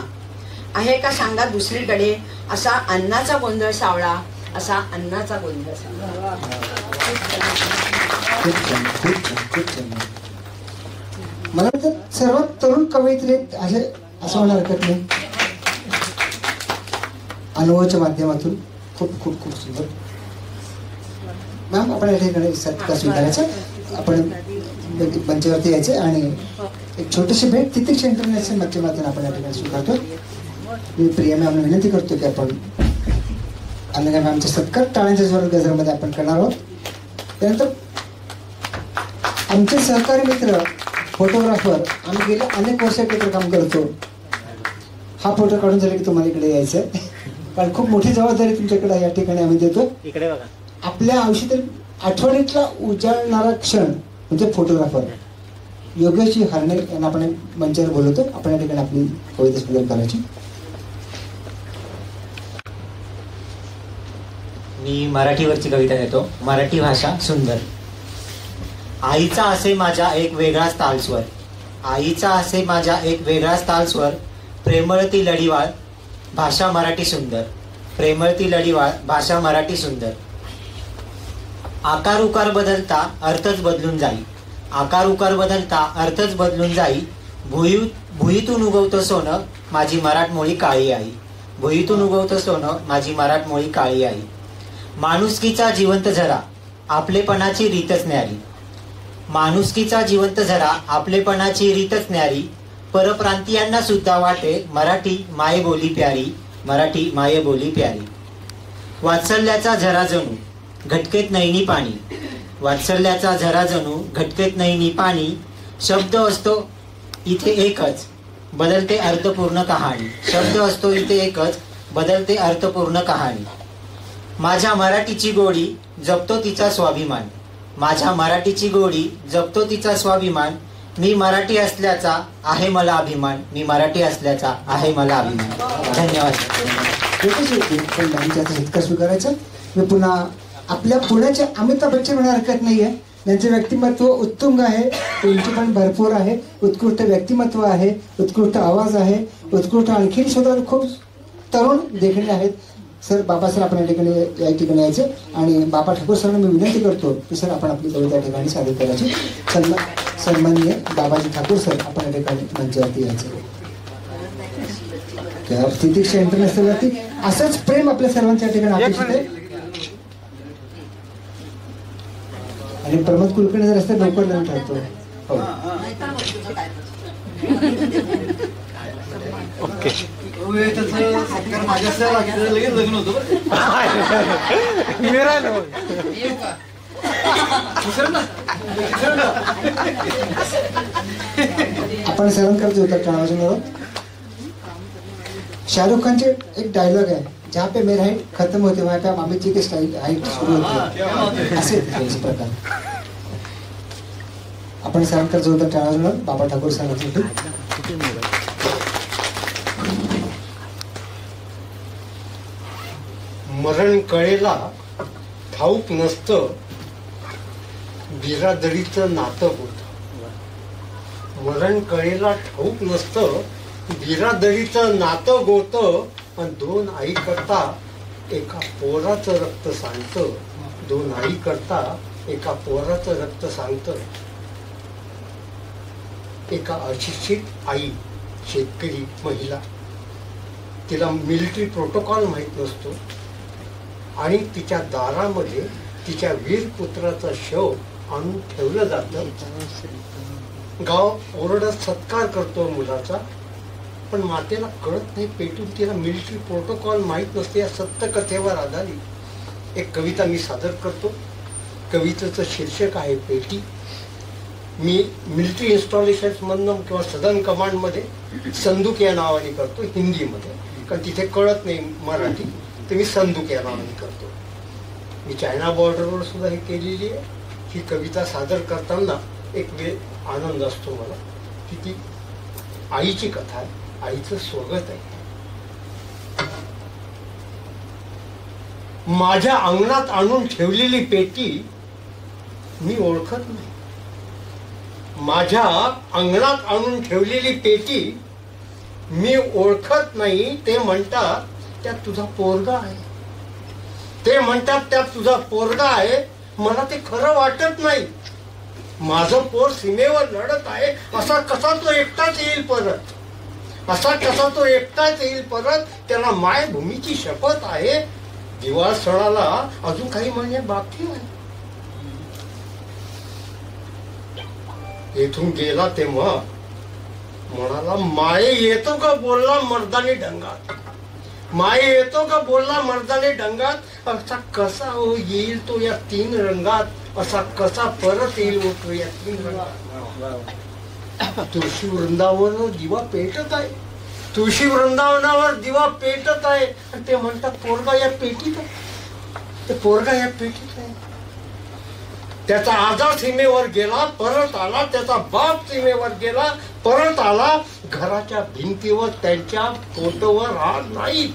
आहे का सांगा दुसरीकडे असा अन्नाचा गोंधळ सावळा, असा अन्नाचा गोंधळ सावळा. मला वाटतं सर्वात तरुण कवयित्री असं होणार हरकत नाही. अनुभवाच्या माध्यमातून खूप खूप खूप सुंदर. मॅम आपण या ठिकाणी सत्कार स्वीकारायचा, आपण मंचावरती यायचे आणि एक छोटीशी भेट तितीक्षा इंटरनॅशनल माध्यमातून आपण या ठिकाणी स्वीकारतो. मी प्रिया मॅमला विनंती करतो की आपण अनघा मॅमचा सत्कार टाळ्यांच्या जोरात गजरामध्ये आपण करणार आहोत. त्यानंतर आमचे सहकारी मित्र फोटोग्राफर, आम्ही गेले अनेक वर्ष एकत्र काम करतो. हा फोटो काढून झाला की तुम्हाला इकडे यायचं आहे, कारण खूप मोठी जबाबदारी तुमच्याकडे या ठिकाणी आम्ही देतो. इकडे बघा. आपल्या आयुष्यातील आठवणीतला उजाळणारा क्षण म्हणजे फोटोग्राफर योगेशजी हरणे यांना आपण मंचावर बोलवतो. आपण या ठिकाणी आपली कविता सादर करायची. मी मराठीवरची कविता देतो. मराठी भाषा सुंदर. आईचा असे माझ्या एक वेगळाच तालस्वर, आईचा असे माझ्या एक वेगळाच तालस्वर. प्रेमळती लढीवाळ भाषा मराठी सुंदर, प्रेमळती लढीवाळ भाषा मराठी सुंदर. आकार उकार बदलता अर्थच बदलून जाई, आकार उकार बदलता अर्थच बदलून जाई. भुईतून उगवतं सोनं माझी मराठमोळी काळी आई, भुईतून उगवतं सोनं माझी मराठमोळी काळी आई. माणुसकीचा जिवंत झरा आपलेपणाची रीतच न्यारी, माणुसकीचा जिवंत झरा आपलेपणाची रीतच न्यारी. परप्रांतीयांना सुद्धा वाटे मराठी मायेबोली प्यारी, मराठी मायेबोली प्यारी. वात्सल्याचा झरा जणू घटकेत नैनी पाणी, वात्सल्याचा झरा जणू घटकेत नैनी पाणी. शब्द असतो इथे एकच बदलते अर्थपूर्ण कहाणी, शब्द असतो इथे एकच बदलते अर्थपूर्ण कहाणी. माझ्या मराठीची गोडी जपतो तिचा स्वाभिमान. माझ्या मराठीची गोडी जपतो तिचा स्वाभिमान. मी मराठी असल्याचा आहे मला अभिमान. मी मराठी असल्याचा आहे मला अभिमान. धन्यवाद. हितकर स्वीकारायचं. मी पुन्हा आपल्या पुण्याचे अमिताभ बच्चन म्हणा हरकत नाहीये. त्यांचे व्यक्तिमत्व उत्तुंग आहे, उंची पण भरपूर आहे, उत्कृष्ट व्यक्तिमत्व आहे, उत्कृष्ट आवाज आहे, उत्कृष्ट आणखी सुद्धा खूप तरुण देखणे आहेत. सर, बाबा सर आपण या ठिकाणी यायचे आणि बाबा ठाकूर सरांना मी विनंती करतो की सर आपण आपली कविता या ठिकाणी सादर करायची. सन्माननीय बाबाजी ठाकूर सर आपण या ठिकाणी मंचावरती यायचे. तितिक्षा इंटरनॅशनल वरती असंच प्रेम आपल्या सर्वांच्या ठिकाणी अपेक्षित आहे. आणि प्रमोद कुलकर्णी जर असतं लवकर लावून ठरतो. लग्न होतं. आपण सहन करतो होता ट्रान्सफर. शाहरुख खानचे एक डायलॉग आहे, जहाँ पे मेरा हाइट खत्म होते वहाँ पे अमित जी के स्टाइल हाइट सुरू होते. असे प्रकार आपण सहन करतो होता ट्रान्सफर. बाबा ठाकूर सरांसाठी मरण कळेला ठाऊक नसतं बिरादरीचं नातं होतं. मरण कळेला ठाऊक नसतं बिरादरीचं नातं गोतं. आणि दोन आई करता एका पोराचं रक्त सांगतं. दोन आई करता एका पोराचं रक्त सांगतं. एका अशिक्षित आई, शेतकरी महिला, तिला मिलिटरी प्रोटोकॉल माहीत नसतो आणि तिच्या दारामध्ये तिच्या वीर पुत्राचा शव आणून ठेवलं जातं. गाव ओरडत सत्कार करतो मुलाचा, पण मातेला कळत नाही पेटून तिला मिलिटरी प्रोटोकॉल माहीत नसते. या सत्य कथेवर आधारित एक कविता मी सादर करतो. कवितेचं शीर्षक आहे पेटी. मी मिलिटरी इन्स्टॉलेशन्स मधनं किंवा सदर्न कमांडमध्ये संदूक या नावाने करतो, हिंदीमध्ये, कारण तिथे कळत नाही मराठी, तर मी संदूक या नावाने करतो. मी चायना बॉर्डरवर सुद्धा हे केलेली आहे. ही कविता सादर करताना एक आनंद असतो मला की ती आईची कथा आहे, आईचं स्वागत आहे. माझ्या अंगणात आणून ठेवलेली पेटी मी ओळखत नाही. माझ्या अंगणात आणून ठेवलेली पेटी मी ओळखत नाही. ते म्हणतात त्यात तुझा पोरगा आहे. ते म्हणतात त्यात तुझा पोरगा आहे. मला ते खरं वाटत नाही. माझं पोर सीमेवर लढत आहे. असा कसा तो एकटाच येईल परत? असा कसा तो एकटाच येईल परत? त्याला मायभूमीची शपथ आहे. दिवाळ सणाला अजून काही महिने बाकी आहे. येथून गेला तेव्हा म्हणाला, माये येतो का बोलला मर्दानी ढंगात. माये येतो का बोलला मर्दानी ढंगात. असा कसा हो येईल तो या तीन रंगात. असा कसा परत येईल तो या तीन रंगात. तुळशी वृंदावनावर दिवा पेटत आहे. तुळशी वृंदावनावर दिवा पेटत आहे. आणि ते म्हणतात पोरगा या पेटीत आहे. ते पोरगा या पेटीत आहे. त्याचा आजा सीमेवर गेला, परत आला. त्याचा बाप सीमेवर गेला, परत आला. घराच्या भिंतीवर त्यांच्या फोटोवर हार नाही.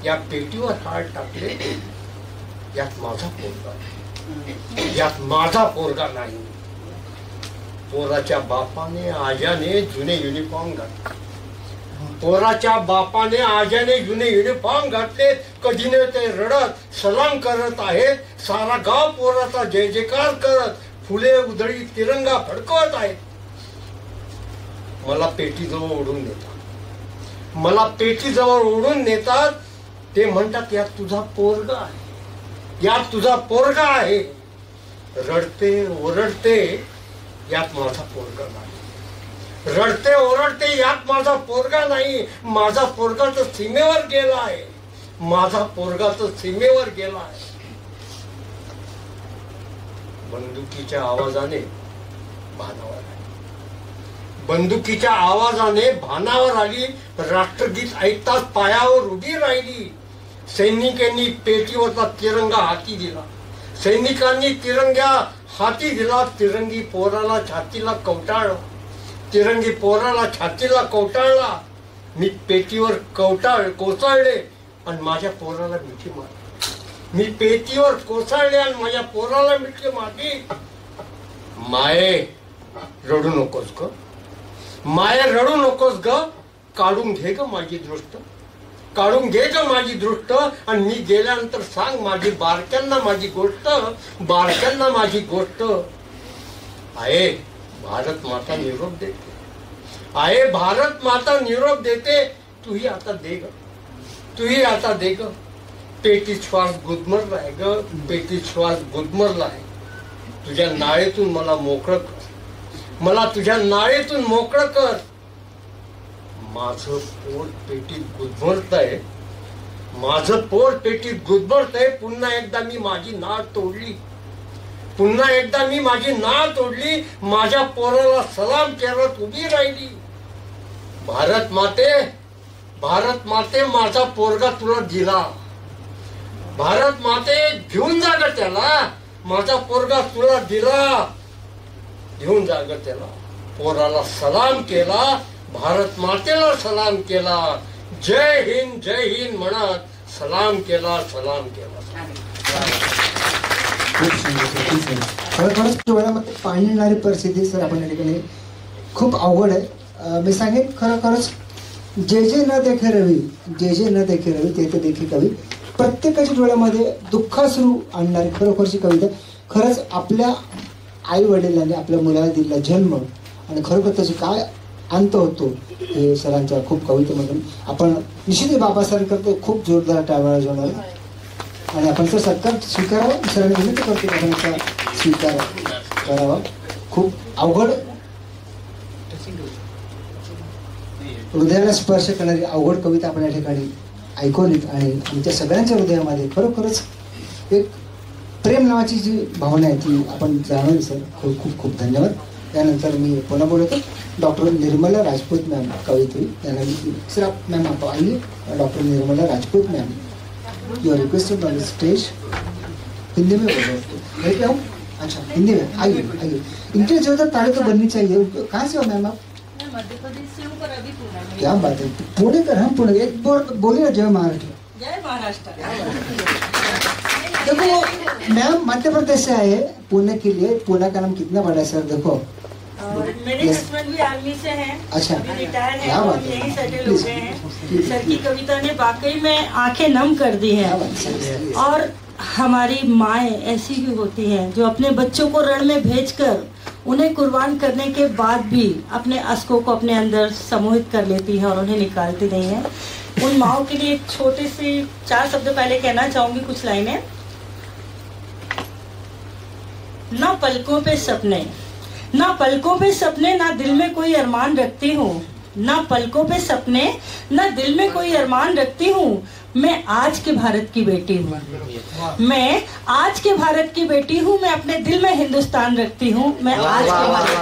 या पेटीवर हार टाकले. यात माझा पोरगा, यात माझा पोरगा नाही. पोराच्या बापाने आजाने जुने युनिफॉर्म घातले. पोराच्या बापाने आजाने जुने युनिफॉर्म घातले. कधी न ते रडत सलाम करत आहेत. सारा गाव पोराचा जय जयकार करत फुले उधळी तिरंगा फडकवत आहेत. मला पेटीजवळ ओढून नेतात. मला पेटीजवळ ओढून नेतात. ते म्हणतात यात तुझा पोरगा आहे. यात तुझा पोरगा आहे. रडते ओरडते यात माझा पोरगा नाही. रडते ओरडते यात माझा पोरगा नाही. माझा पोरगा तर सीमेवर गेला आहे. माझा पोरगा तर सीमेवर गेला आहे. बंदुकीच्या आवाजाने भानावर आहे. बंदुकीच्या आवाजाने भानावर आली. राष्ट्रगीत ऐकताच पायावर उभी राहिली. सैनिकांनी पेटीवरचा तिरंगा हाती दिला. सैनिकांनी तिरंग्या हाती दिला. तिरंगी पोराला छातीला कवटाळला. तिरंगी पोराला छातीला कवटाळला. मी पेटीवर कोसळले आणि माझ्या पोराला मिठी मारली. मी पेटीवर कोसळले आणि माझ्या पोराला मिठी मारली. माये रडू नकोस ग, माये रडू नकोस ग, काढून घे ग माझी दृष्ट, काढून घे ग माझी दृष्ट. आणि मी गेल्यानंतर सांग माझी बारक्यांना माझी गोष्ट, बारक्यांना माझी गोष्ट. आहे भारत माता निरोप देते, आहे भारत माता निरोप देते. तूही आता दे ग, तूही आता दे ग. पेटीत श्वास गुदमरला आहे ग, पेटीत श्वास गुदमरला आहे. तुझ्या नाळेतून मला मोकळं कर, मला तुझ्या नाळेतून मोकळं कर. माझं पोट पेटीत गुदमरतंय, माझं पोट पेटीत गुदमरतंय. पुन्हा एकदा मी माझी नाळ तोडली, पुन्हा एकदा मी माझी नाळ तोडली. माझ्या पोराला सलाम करत उभी राहिली. भारत माते, भारत माते, माझा पोरगा तुला दिला. भारत माते घेऊन जा ग त्याला, माझा पोरगा तुला दिला. घेऊन जा ग त्याला. पोराला सलाम केला, भारत मातेला सलाम केला. जय हिंद म्हणत सलाम केला, सलाम केला. खूप सुंदर. खरोखरच डोळ्यामध्ये पाणी येणारी परिस्थिती सर आपण या ठिकाणी खूप अवघड आहे. मी सांगेन खरोखरच जे जे न देखे रवी, जे जे न देखे रवी ते ते देखे कवी. प्रत्येकाच्या डोळ्यामध्ये दुःखाश्रू आणणारी खरोखरची कविता. खरंच आपल्या आई वडिलांनी आपल्या मुलाला दिलेला जन्म आणि खरोखर त्याची काय अंत होतो हे सरांच्या खूप कवितेमधून आपण निश्चित बाबासाहेबांकरता खूप जोरदार टाळ्या जोडणार. आणि आपण सर सत्कार स्वीकारावा, सरांनी विनंती करतो आपण याचा स्वीकार करावा. खूप अवघड, हृदयाला स्पर्श करणारी अवघड कविता आपण या ठिकाणी ऐकवलीत. आणि आमच्या सगळ्यांच्या हृदयामध्ये खरोखरच एक प्रेम नावाची जी भावना आहे ती आपण जाणवली सर. खूप खूप खूप धन्यवाद. त्यानंतर मी पुन्हा बोलतो डॉक्टर निर्मला राजपूत मैम कवित्री यांना सर. आप मैम आप आइए. Doctor Nirmala Rajput ma'am, you are requested on the stage. Hindi में बोलो. मैं क्या हूँ? अच्छा हिंदी में. आइए आइए. इनके जो तारीख तो बननी चाहिए. कहाँ से हो मैम आप? मध्य प्रदेश से हूँ पर अभी पुणे में. क्या बात है, पुणे कर. हम पुणे एक बोलिए ना, जय महाराष्ट्र. जय महाराष्ट्र. देखो मैम मध्य प्रदेश से आए पुणे के लिए. पुणे का नाम कितना बड़ा है सर. देखो मेरे हस्बैंड भी आर्मी से हैं. अच्छा, रिटायर क्या हैं, बात हम है. यहीं सेटल हो गए हैं. सर की कविता ने वाकई में आंखें नम कर दी है. और हमारी माएँ ऐसी भी होती हैं जो अपने बच्चों को रण में भेजकर उन्हें कुर्बान करने के बाद भी अपने अश्कों को अपने अंदर समूहित कर लेती हैं और उन्हें निकालती नहीं है. उन माओं के लिए एक छोटे से 4 शब्द पहले कहना चाहूंगी, कुछ लाइनें. ना पलकों पे सपने, ना पलकों पे सपने, ना दिल में कोई अरमान रखती हूँ. ना पलकों पे सपने, ना दिल में कोई अरमान रखती हूँ. मैं आज के भारत की बेटी हूँ, मैं आज के भारत की बेटी हूँ. मैं अपने दिल में हिंदुस्तान रखती हूँ. मैं आज के भारत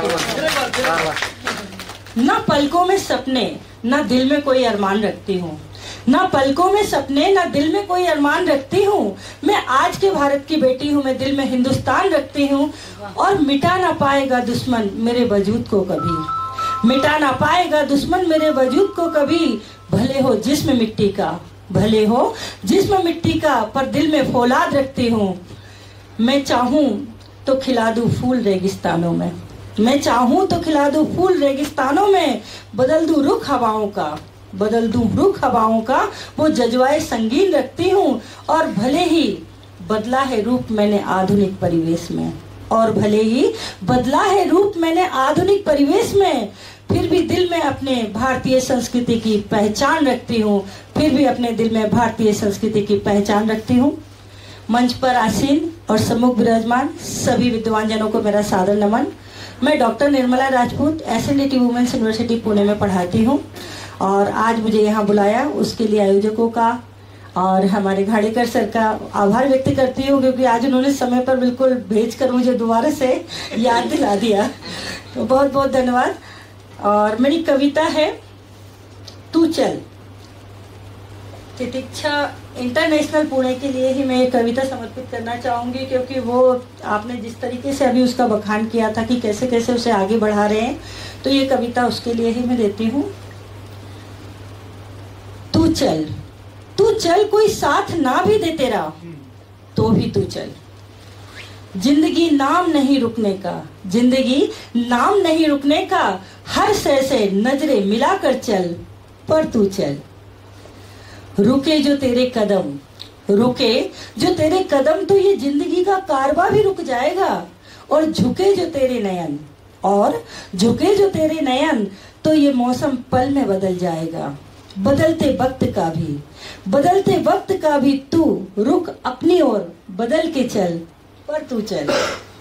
की. ना पलकों में सपने, ना दिल में कोई अरमान रखती हूँ. ना पलकों में सपने, ना दिल में कोई अरमान रखती हूँ. मैं आज के भारत की बेटी हूँ. मैं दिल में हिंदुस्तान रखती हूँ. और मिटा ना पाएगा दुश्मन मेरे वजूद को कभी, मिटा ना पाएगा दुश्मन मेरे वजूद को कभी. भले हो जिस्म मिट्टी का, भले हो जिस्म मिट्टी का, पर दिल में फौलाद रखती हूँ. मैं चाहूँ तो खिला दूँ फूल रेगिस्तानों में, मैं चाहूँ तो खिला दूँ फूल रेगिस्तानों में. बदल दूँ रुख हवाओं का, बदल दूँ रुख हवाओं का, वो जज्बाए संगीन रखती हूँ. और भले ही बदला है रूप मैंने आधुनिक परिवेश में, और भले ही बदला है रूप मैंने आधुनिक परिवेश में, फिर भी दिल में अपने भारतीय संस्कृति की पहचान रखती हूँ. फिर भी अपने दिल में भारतीय संस्कृति की पहचान रखती हूँ. मंच पर आसीन और सम्मुख विराजमान सभी विद्वान जनों को मेरा सादर नमन. मैं doctor Nirmala Rajput SNDT women's university Pune में पढ़ाती हूँ. और आज मुझे यहाँ बुलाया उसके लिए आयोजकों का और हमारे घाड़ेकर सर का आभार व्यक्त करती हूँ, क्योंकि आज उन्होंने समय पर बिल्कुल भेजकर मुझे दोबारा से याद दिला दिया. तो बहुत बहुत धन्यवाद. और मेरी कविता है तू चल। तितिक्षा इंटरनेशनल पुणे के लिए ही मैं ये कविता समर्पित करना चाहूंगी, क्योंकि वो आपने जिस तरीके से अभी उसका बखान किया था कि कैसे कैसे उसे आगे बढ़ा रहे हैं, तो ये कविता उसके लिए ही मैं देती हूँ। तू चल, तू चल, कोई साथ ना भी दे तेरा तो भी तू चल। जिंदगी नाम नहीं रुकने का, जिंदगी नाम नहीं रुकने का, हर सह से नजरें मिलाकर चल, पर तू चल। रुके जो तेरे कदम, रुके जो तेरे कदम, तो ये जिंदगी का कारवा भी रुक जाएगा। और झुके जो तेरे नयन, और झुके जो तेरे नयन, तो ये मौसम पल में बदल जाएगा। बदलते वक्त का भी, बदलते वक्त का भी तू रुक अपनी ओर बदल के चल, पर तू चल,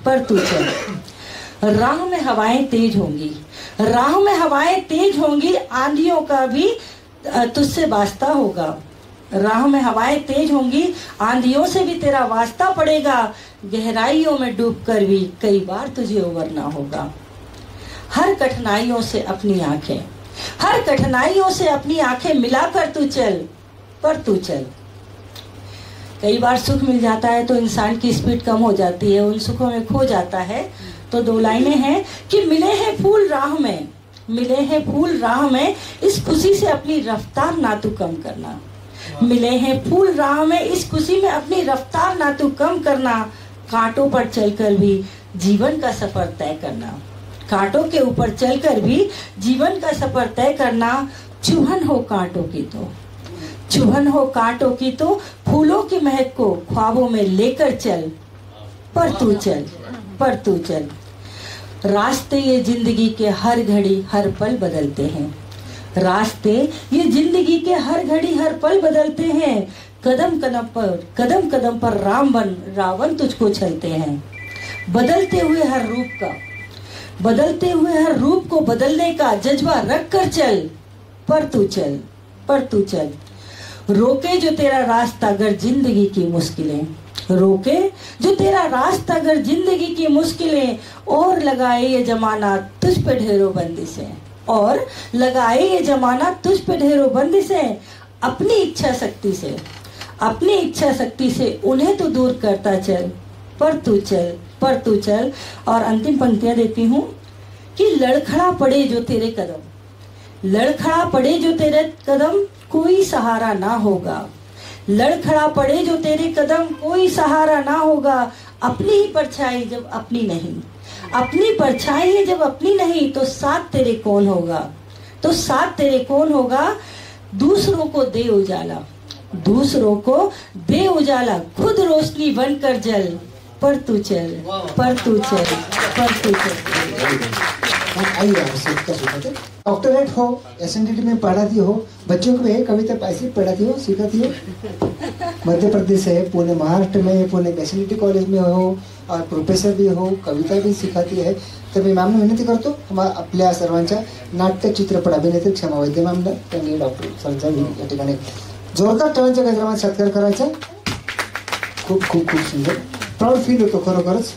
पर तू चल। राह में हवाएं तेज होंगी, राह में हवाएं तेज होंगी, आंधियों का भी तुझसे वास्ता होगा। राह में हवाएं तेज होंगी, आंधियों से भी तेरा वास्ता पड़ेगा। गहराइयों में डूबकर भी कई बार तुझे उबरना होगा। हर कठिनाइयों से अपनी आंखें, हर कठिनाइयों से अपनी आंखें मिलाकर तू चल, पर तू चल। कई बार सुख मिल जाता है तो इंसान की स्पीड कम हो जाती है, उन सुखों में खो जाता है। तो दो लाइनें हैं कि मिले हैं फूल राह में, मिले हैं फूल राह में, इस खुशी से अपनी रफ्तार ना तू कम करना। मिले हैं फूल राह में, इस खुशी में अपनी रफ्तार ना तू कम करना। कांटों पर चलकर भी जीवन का सफर तय करना, कांटों के ऊपर चलकर भी जीवन का सफर तय करना। चुभन हो कांटों की तो, चुभन हो कांटों की तो, फूलों की महक को ख्वाबों में लेकर चल, पर तू चल, पर तू चल। रास्ते ये जिंदगी के हर घड़ी हर पल बदलते हैं, रास्ते ये जिंदगी के हर घड़ी हर पल बदलते हैं। कदम कदम पर रावण तुझको चलते हैं। बदलते हुए हर रूप का, बदलते हुए हर रूप को बदलने का जज्बा रख कर चल, पर तू चल, पर तू चल। रोके जो तेरा रास्ता अगर जिंदगी की मुश्किलें, रोके जो तेरा रास्ता अगर जिंदगी की मुश्किलें, और लगाए ये जमाना तुझ पे ढेरों बंदिशें, और लगाए ये जमाना तुझ पे ढेरों बंदिशें। अपनी इच्छा शक्ति से, अपनी इच्छा शक्ति से उन्हें तो दूर करता चल, पर तू चल, पर तू चल। और अंतिम पंक्तियां देती हूँ कि लड़खड़ा पड़े जो तेरे कदम, लड़खड़ा पड़े जो तेरे कदम, कोई सहारा ना होगा। लड़खड़ा पड़े जो तेरे कदम, कोई सहारा ना होगा। अपनी ही परछाई जब अपनी नहीं, अपनी परछाई है जब अपनी नहीं, तो साथ तेरे कौन होगा, तो साथ तेरे कौन होगा। दूसरों को दे उजाला, दूसरों को दे उजाला, खुद रोशनी बनकर जल, पर तू चल, पर तू चल, पर तू चल। आइए आप सबका स्वागत है। डॉक्टरेट हो, एसएनडीटी में पढ़ाती हो, बच्चों को ये कविता ऐसी पढ़ाती हो, सिखाती हो। मध्य प्रदेश है, पुणे महाराष्ट्र में, पुणे एसएनडीटी कॉलेज में हो और प्रोफेसर भी हो, कविता भी सिखाती आहे. तर मी मॅमना विनंती करतो आपल्या सर्वांच्या नाट्य चित्रपट अभिनेत्री क्षमा वैद्य मॅमला, त्यांनी डॉक्टर सरांचा या ठिकाणी जोरदार टाळ्यांच्या गजरामध्ये सत्कार करायचा. खूप खूप खूप सुंदर, प्राऊड फील होतो खरोखरच.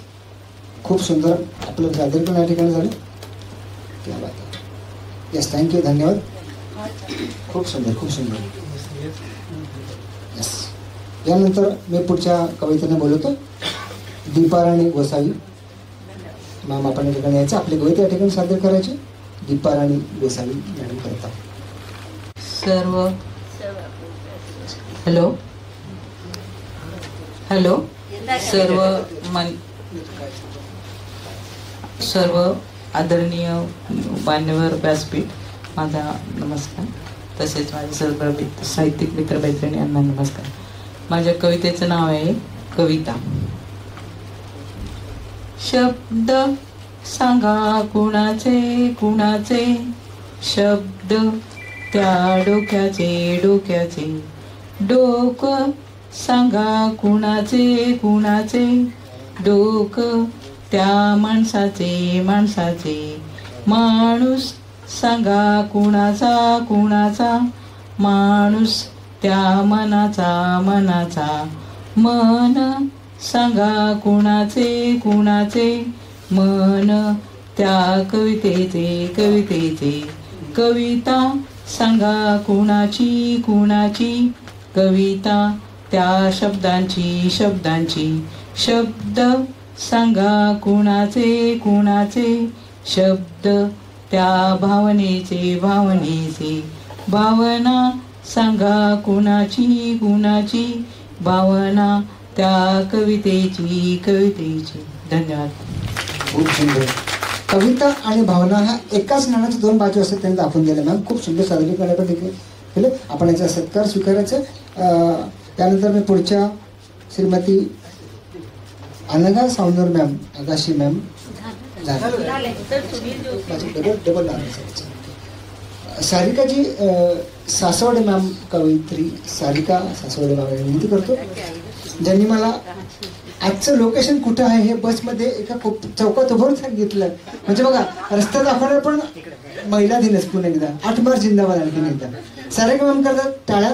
खूप सुंदर आपलं सादरीकरण या ठिकाणी झालं. क्या बात आहे. यस, थँक्यू, धन्यवाद. खूप सुंदर, खूप सुंदर. यस. यानंतर मी पुढच्या कवितेने बोलवतो. दीपाराणी गोसावी मॅम, आपण या ठिकाणी यायचं, आपली कविता या ठिकाणी सादर करायची. दीपाराणी गोसावी मॅडम करता. सर्व हॅलो हॅलो सर्व आदरणीय मान्यवर व्यासपीठ, माझा नमस्कार. तसेच माझे सर्व साहित्यिक मित्र मैत्रिणी यांना नमस्कार. माझ्या कवितेचं नाव आहे कविता. शब्द सांगा कुणाचे कुणाचे, शब्द त्या डोक्याचे डोक्याचे, डोकं सांगा कुणाचे कुणाचे, डोकं त्या माणसाचे माणसाचे, माणूस सांगा कुणाचा कुणाचा, माणूस त्या मनाचा मनाचा, मन सांगा कुणाचे कुणाचे, मन त्या कवितेचे कविता सांगा कुणाची कविता त्या शब्दांची शब्द सांगा कुणाचे शब्द त्या भावनेचे भावना सांगा कुणाची भावना त्या कवितेची धन्यवाद. खूप सुंदर. कविता आणि भावना ह्या एकाच नाण्याच्या दोन बाजू असतात त्यांनी दाखवून दिल्या. मॅम खूप सुंदर सादरीकरण पण देखील केलं. आपण याचा सत्कार स्वीकारायचा. त्यानंतर मी पुढच्या श्रीमती अनघा सावंतर मॅम, आगाशी मॅम डबल सारिकाजी सासवडे मॅम, कवयित्री सारिका सासवडे मॅम विनंती करतो, ज्यांनी मला आजचं लोकेशन कुठं आहे हे बसमध्ये एका चौकात उभं सांगितलं. म्हणजे बघा, रस्ता दाखवणार पण महिला दिनच पुन्हा एकदा 8 मार्च जिंदाबाद आणखीन एकदा. सारिका मॅम करतात टाळ्या.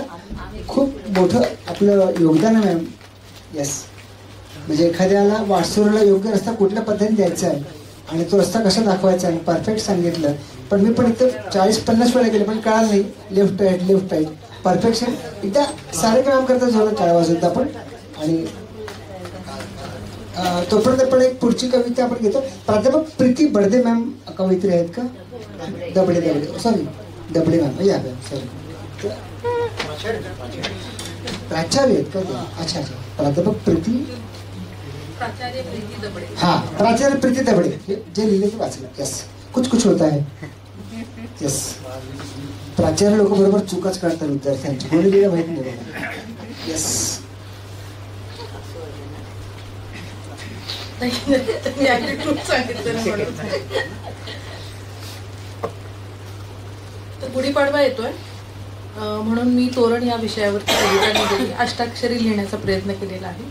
खूप मोठं आपलं योगदान आहे मॅम. येस, म्हणजे एखाद्याला वाटसरूला योग्य रस्ता कुठल्या पद्धतीने द्यायचा आहे आणि तो रस्ता कसा दाखवायचा आहे परफेक्ट सांगितलं. पण मी पण इथं 40-50 वेळा गेले पण कळालं नाही. लेफ्ट राईट परफेक्शन एकदा सारिका मॅम करता झालं टाळ्या वाजवत आपण. आणि तोपर्यंत आपण एक पुढची कविता आपण घेतो. प्राध्यापक प्रीती बडदे मॅम कवयित्री आहेत का? दबडे मॅम या मॅम सॉरी प्राचार्य आहेत का? अच्छा. प्राध्यापक प्रीती प्राचार्य प्रीती दबडे जे लिहिले ते वाचलं. यस, कुछ होता है. यस, प्राचार्य लोक बरोबर चुकाच काढतात विद्यार्थ्यांची, कोणी लिहिलं माहित नाही. यस, तर गुढीपाडवा येतोय म्हणून मी तोरण या विषयावरती कवितांमध्ये अष्टाक्षरी लिहिण्याचा प्रयत्न केलेला आहे.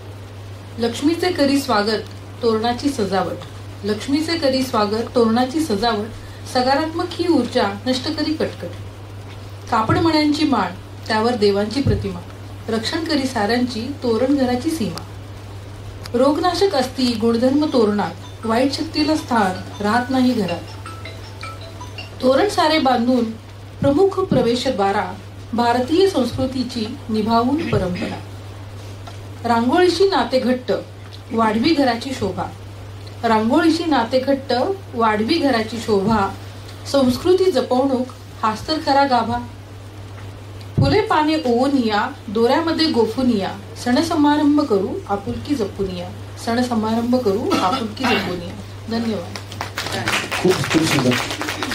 लक्ष्मीचे करी स्वागत तोरणाची सजावट, लक्ष्मीचे करी स्वागत तोरणाची सजावट, सकारात्मक ही ऊर्जा नष्ट करी कटकट. कापड मण्यांची माळ त्यावर देवांची प्रतिमा, रक्षण करी साऱ्यांची तोरण घराची सीमा. रोगनाशक असती गुणधर्म तोरणात, वाईट शक्तीला स्थान राहत नाही घरात. तोरण सारे बांधून प्रमुख प्रवेशद्वारा, भारतीय संस्कृतीची निभावून परंपरा. रांगोळीशी नाते घट्ट वाढवी घराची शोभा, रांगोळीशी नाते घट्ट वाढवी घराची शोभा, संस्कृती जपवणूक हाच तर खरा गाभा. फुले पाने ओवून या दोऱ्यामध्ये गोफून या, सण समारंभ करू आपुलकी जपून या, सण समारंभ करू आपुलकी जपून या. धन्यवाद. खूप सुंदर.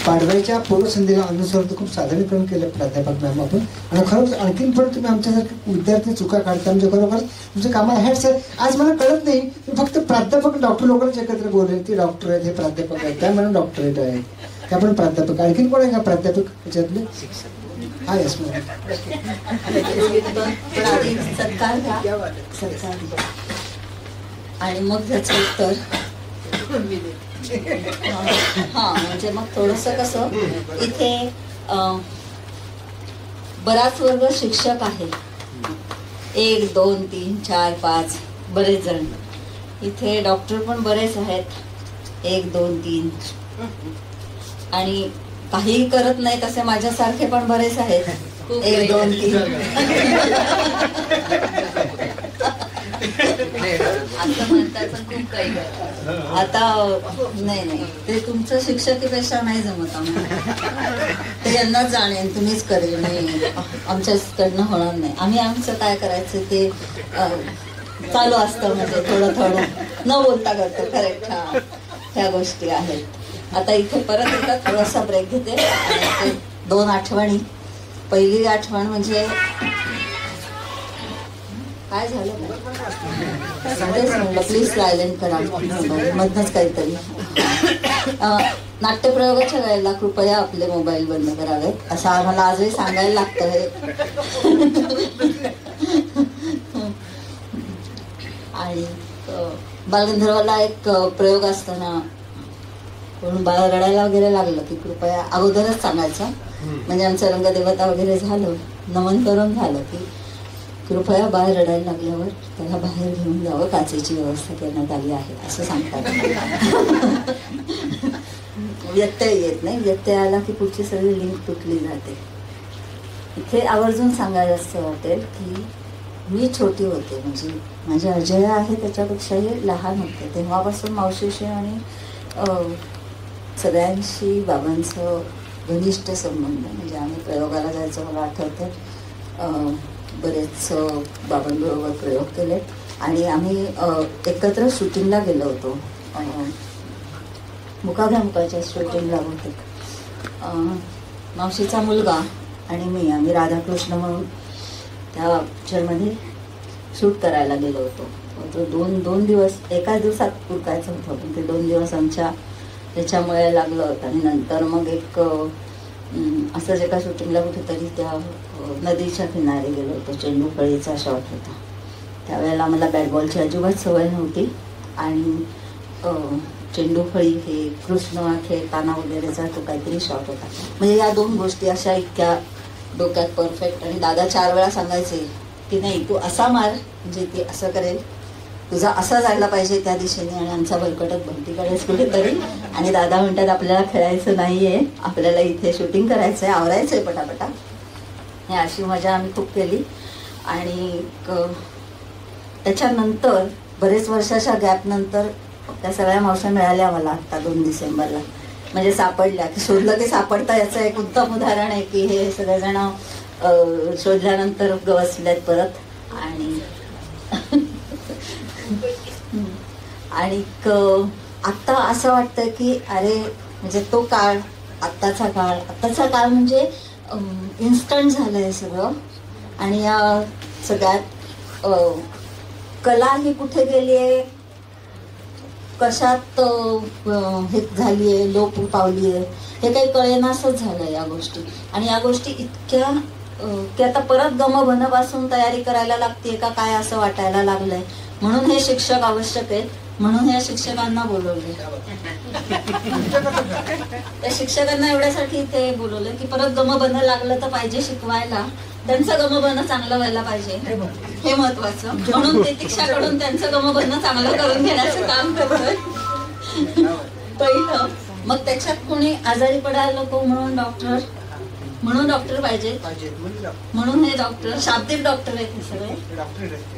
पाडव्याच्या पूर्वसंध्येला अनुसरून खूप सादरीकरण केलं प्राध्यापक मॅम आपण. आणि खरंच आणखीन पण तुम्ही आमच्यासारखे विद्यार्थी चुका काढता म्हणजे खरोखर तुमच्या कामाला हॅट्स आहे. आज मला कळत नाही की फक्त प्राध्यापक डॉक्टर लोकांच एकत्र बोलले, ते डॉक्टर आहेत, हे प्राध्यापक आहेत, त्या म्हणून डॉक्टरेट आहेत, त्या पण प्राध्यापक. आणखीन कोण आहे का प्राध्यापक त्याच्यातले? हा, येस मॅम. आणि मग त्याचं उत्तर. म्हणजे मग थोडस कसं, इथे बराच वर्ग शिक्षक आहे, 1, 2, 3, 4, 5 बरेच जण. इथे डॉक्टर पण बरेच आहेत, 1, 2, 3. आणि काही करत नाही तसे माझ्यासारखे पण बरेच आहेत, 1, 2, 3. असं म्हणतात पण खूप काही आता नाही ते तुमचं शिक्षकीपेक्षा नाही जमत आम्हाला, ते यांनाच जाणेन, तुम्हीच करेल, नाही आमच्याकडनं होणार नाही. आम्ही आमचं काय करायचं ते चालू असतं, म्हणजे थोडं न बोलता करतो. करेक्ट. ह्या गोष्टी आहेत. आता इथे परत एकदा थोडासा ब्रेक घेते आणि 2 आठवणी. पहिली आठवण म्हणजे काय झालं म्हणलं, प्लीज सायलेंट करा मधनच काहीतरी. नाट्यप्रयोगाच्या वेळेला कृपया आपले मोबाईल बंद करावेत असं आम्हाला आजही सांगायला लागतं. आणि बालगंधर्वाला एक प्रयोग असताना कोण बाळ रडायला वगैरे लागलं की कृपया अगोदरच सांगायचं, म्हणजे आमचं रंगदेवता वगैरे झालं, नमन करून झालं की कृपया बाळ रडायला लागल्यावर त्याला बाहेर घेऊन जावं, काचेची व्यवस्था करण्यात आली आहे असं सांगतात. व्यत्यय येत नाही. व्यत्यय आला की पुढची सगळी लिंक तुटली जाते. इथे आवर्जून सांगायला असं वाटेल की मी छोटी होते, म्हणजे माझ्या अजय आहे त्याच्यापेक्षाही लहान होते तेव्हापासून मावशीशी आणि सगळ्यांशी बाबांचं घनिष्ठ संबंध. म्हणजे आम्ही प्रयोगाला जायचं, मला आठवतं बरेच बाबांबरोबर प्रयोग केले आणि आम्ही एकत्र शूटिंगला गेलो होतो. मुकाच्या शूटिंगला होते. मावशीचा मुलगा आणि मी, आम्ही राधाकृष्ण म्हणून त्या पिक्चरमध्ये शूट करायला गेलो होतो. तो दोन दिवस एकाच दिवसात उरकायचं होतं, पण ते 2 दिवस आमच्या त्याच्यामुळे लागलं होतं. आणि नंतर मग एक असंच एका शूटिंगला कुठेतरी त्या नदीच्या किनारी गेलो होतो. चेंडूफळीचा शॉट होता. त्यावेळेला मला बॅटबॉलची अजिबात सवय नव्हती आणि चेंडूफळी हे कृष्ण खेळताना वगैरेचा तो काहीतरी शॉट होता. म्हणजे या 2 गोष्टी अशा इतक्या डोक्यात परफेक्ट. आणि दादा 4 वेळा सांगायचे की नाही तू असा मार, म्हणजे ती असं करेल, तुझा असा जायला पाहिजे त्या दिशेने. आणि आमचा भलकटक भलतीकडेच कुठेतरी. आणि दादा म्हणतात आपल्याला खेळायचं नाहीये, आपल्याला इथे शूटिंग करायचंय, आवरायचंय पटापटा. हे अशी मजा आम्ही खूप केली. आणि त्याच्यानंतर बरेच वर्षाच्या गॅप नंतर त्या सगळ्या मावश्या मिळाल्या मला आता 2 डिसेंबरला. म्हणजे सापडल्या की शोधलं की सापडता याचं एक उत्तम उदाहरण आहे की हे सगळेजण शोधल्यानंतर गवसलेत परत. आणि आत्ता असं वाटतं की अरे म्हणजे तो काळ, आत्ताचा काळ म्हणजे इन्स्टंट झालंय सगळं. आणि या सगळ्यात कला ही कुठे गेली आहे, कशात हे झाली आहे, लोप पावली आहे, हे काही कळेनासच झालं या गोष्टी. आणि या गोष्टी इतक्या की आता परत गमभनपासून तयारी करायला लागते का काय असं वाटायला लागलंय. म्हणून हे शिक्षक आवश्यक आहेत, म्हणून या शिक्षकांना बोलवले. त्या शिक्षकांना एवढ्यासाठी इथे बोलवलं की परत गमभन लागलं तर पाहिजे शिकवायला, त्यांचं गमभन चांगलं व्हायला पाहिजे, हे महत्वाचं. म्हणून तितिक्षाकडून त्यांचं गमभन चांगलं करून घेण्याचं काम करतोय पहिलं. मग त्याच्यात कोणी आजारी पडायला नको म्हणून डॉक्टर पाहिजे, म्हणून हे डॉक्टर शाब्दिक डॉक्टर आहेत हे सगळे.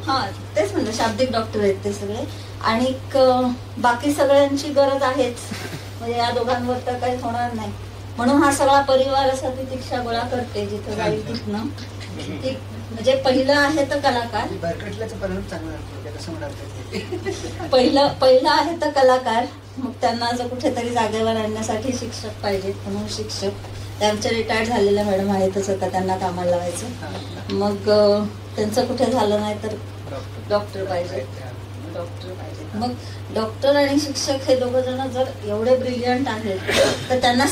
हा तेच म्हणलं, शाब्दिक डॉक्टर आहेत ते सगळे. आणि बाकी सगळ्यांची गरज आहेच, म्हणजे या दोघांवर तर काही होणार नाही. म्हणून हा सगळा परिवार असा तितिक्षा गोळा करते जिथं जाईल तिथनं. म्हणजे पहिलं आहे तर कलाकार, पहिलं आहे तर कलाकार, मग त्यांना जर कुठेतरी जागेवर आणण्यासाठी शिक्षक पाहिजेत. म्हणून शिक्षक त्यांच्या रिटायर्ड झालेल्या मॅडम आहेतच, आता त्यांना कामाला लावायचं. मग त्यांचं कुठे झालं नाही तर डॉक्टर पाहिजे. मग डॉक्टर आणि शिक्षक हे 2 जण जर एवढे ब्रिलियंट आहेत तर त्यांना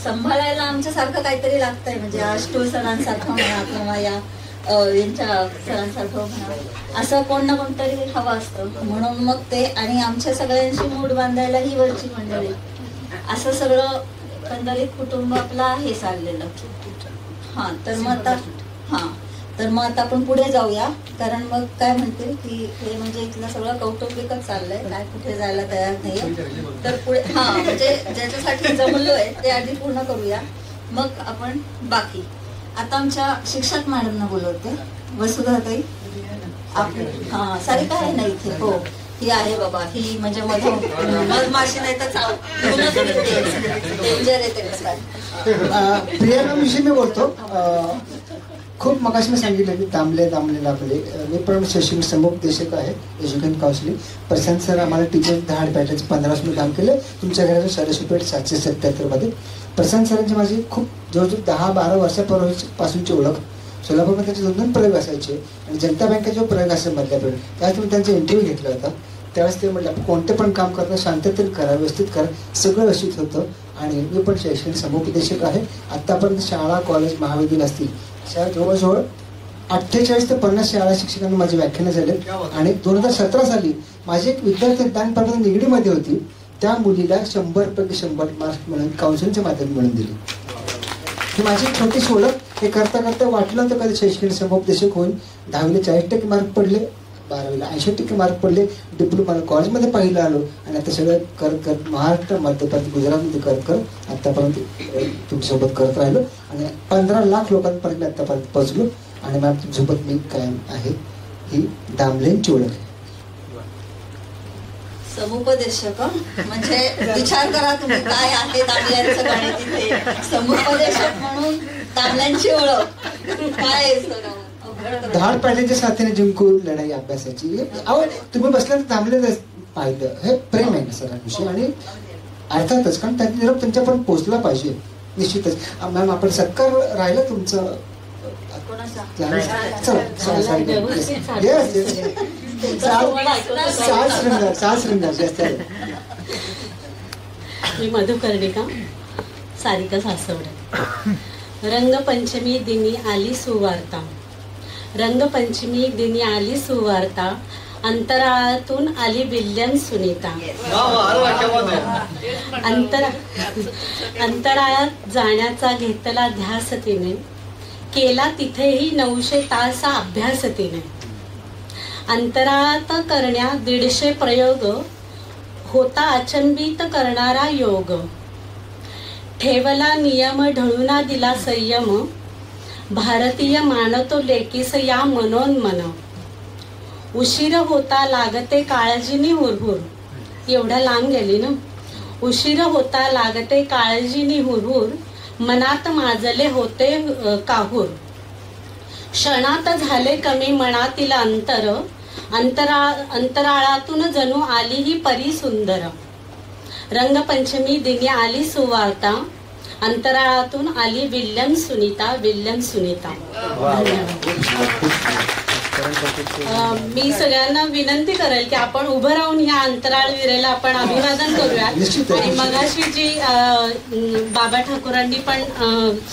सांभाळायला आमच्यासारखं काहीतरी लागतंय. म्हणजे आष्टू सरांसारखं म्हणा किंवा या यांच्या सरांसारखं म्हणा, असं कोण ना कोणतरी हवं असतं. म्हणून मग ते आणि आमच्या सगळ्यांशी मूड बांधायला ही वरची मंडळी, असं सगळं एकंदरीत कुटुंब आपलं आहे चाललेलं. तर मग आता आपण पुढे जाऊया, कारण मग काय म्हणतील की हे म्हणजे इथलं सगळं कौटुंबिकच चाललंय, काय कुठे जायला तयार नाहीये. तर पुढे म्हणजे ज्याच्यासाठी जमलोय ते आधी पूर्ण करूया, मग आपण बाकी. आता आमच्या शिक्षक मॅडमना बोलवते. वसुधाताई सारिका आहे ना इथे? हो, ही आहे बाबा. ही म्हणजे मधमाशी नाही तर चाव डेंजर आहे. प्रियाविषयी मी बोलतो. खूप मगाशी मी सांगितलं की दामले लागले. मी पण शैक्षणिक समुपदेशक आहे, एज्युकेशन काउन्सिलिंग. प्रशांत सर आम्हाला टीचर 10 डिपार्टमेंटचे 15 वर्ष मी काम केलं. तुमच्या घराचं सरस्वती 777 मध्ये. प्रशांत सरांची माझी खूप जवळजवळ 10-12 वर्षापासूनची ओळख. सोलापूरमध्ये त्यांचे 2 प्रयोग असायचे आणि जनता बँकेचे प्रयोग असे मधल्यापर्यंत. त्यावेळेस मी त्यांचा इंटरव्ह्यू घेतला होता. त्यावेळेस ते म्हटलं कोणते पण काम करणं शांततेत करा, व्यवस्थित करा, सगळं व्यवस्थित होतं. आणि मी पण शैक्षणिक समुपदेशक आहे. आतापर्यंत शाळा, कॉलेज, महाविद्यालय असतील अशा जवळजवळ 48 ते 50 शाळा शिक्षकांना माझी व्याख्यानं झाले. आणि 2017 साली माझी एक विद्यार्थी दानपर्यंत निगडीमध्ये होती, त्या मुलीला 100 पैकी 100 मार्क्स मिळून काउन्सिलिंगच्या माध्यमातून मिळून दिली. ही माझी छोटी ओळख. हे करता करता वाटलं तर कधी शैक्षणिक समुपदेशक होईल. 10वीला 40% मार्क पडले. 12वीला 80% मार्क पडले. डिप्लोमा कॉलेजमध्ये पहिलं आलो आणि आता सगळं करत महाराष्ट्र, मध्यप्रदेश, गुजरातमध्ये करत आतापर्यंत तुमच्यासोबत करत राहिलो आणि 15 लाख लोकांपर्यंत आतापर्यंत पोहोचलो. आणि मॅम तुमच्यासोबत मी कायम आहे. ही दामलेंची ओळख आहे. समुपदेशक म्हणजे विचार करा तुम्ही काय आहे दामल्यांचं गाणे तिथे. समुपदेशक म्हणून दामल्यांची ओळख काय धाड पाडल्याच्या साथीने जिंकू लढाई अभ्यासाची. अहो तुम्ही बसल्यानंतर दामले पाहिलं हे प्रेम आहे ना सरांविषयी आणि अर्थातच कारण त्याचा निरोप त्यांच्यापर्यंत पोहोचला पाहिजे निश्चितच. मॅम आपण सत्कार राहिला तुमचं मी मधु कर्णिका, सारिका सासवडे. रंगपंचमी दिनी आली सुवार्ता, रंगपंचमी दिनी आली सुवार्ता, अंतराळातून आली विल्यम सुनीता. अंतराळात जाण्याचा घेतला ध्यास तिने, केला तिथेही 900 तास अभ्यास तिने. अंतराळात करण्या 150 प्रयोग, होता अचंबित करणारा योग. ठेवला नियम ढळूना दिला संयम, भारतीय मानतो लेकीस या मनोन्मन. उशीर होता लागते काळजीनी हुरहुर, एवढा लांब गेली ना. उशीर होता लागते काळजीनी हुरहुर, मनात माजले होते काहूर. क्षणात झाले कमी मनातील अंतर, अंतराळातून जणू आली ही परी सुंदर. रंगपंचमी दिनी आली सुवार्ता, अंतराळातून आली विल्यम सुनीता, विल्यम सुनीता. मी सगळ्यांना विनंती करेल की आपण उभं राहून ह्या अंतराळ वीरेला आपण अभिवादन करूया. आणि मगाशी जी बाबा ठाकूरांनी पण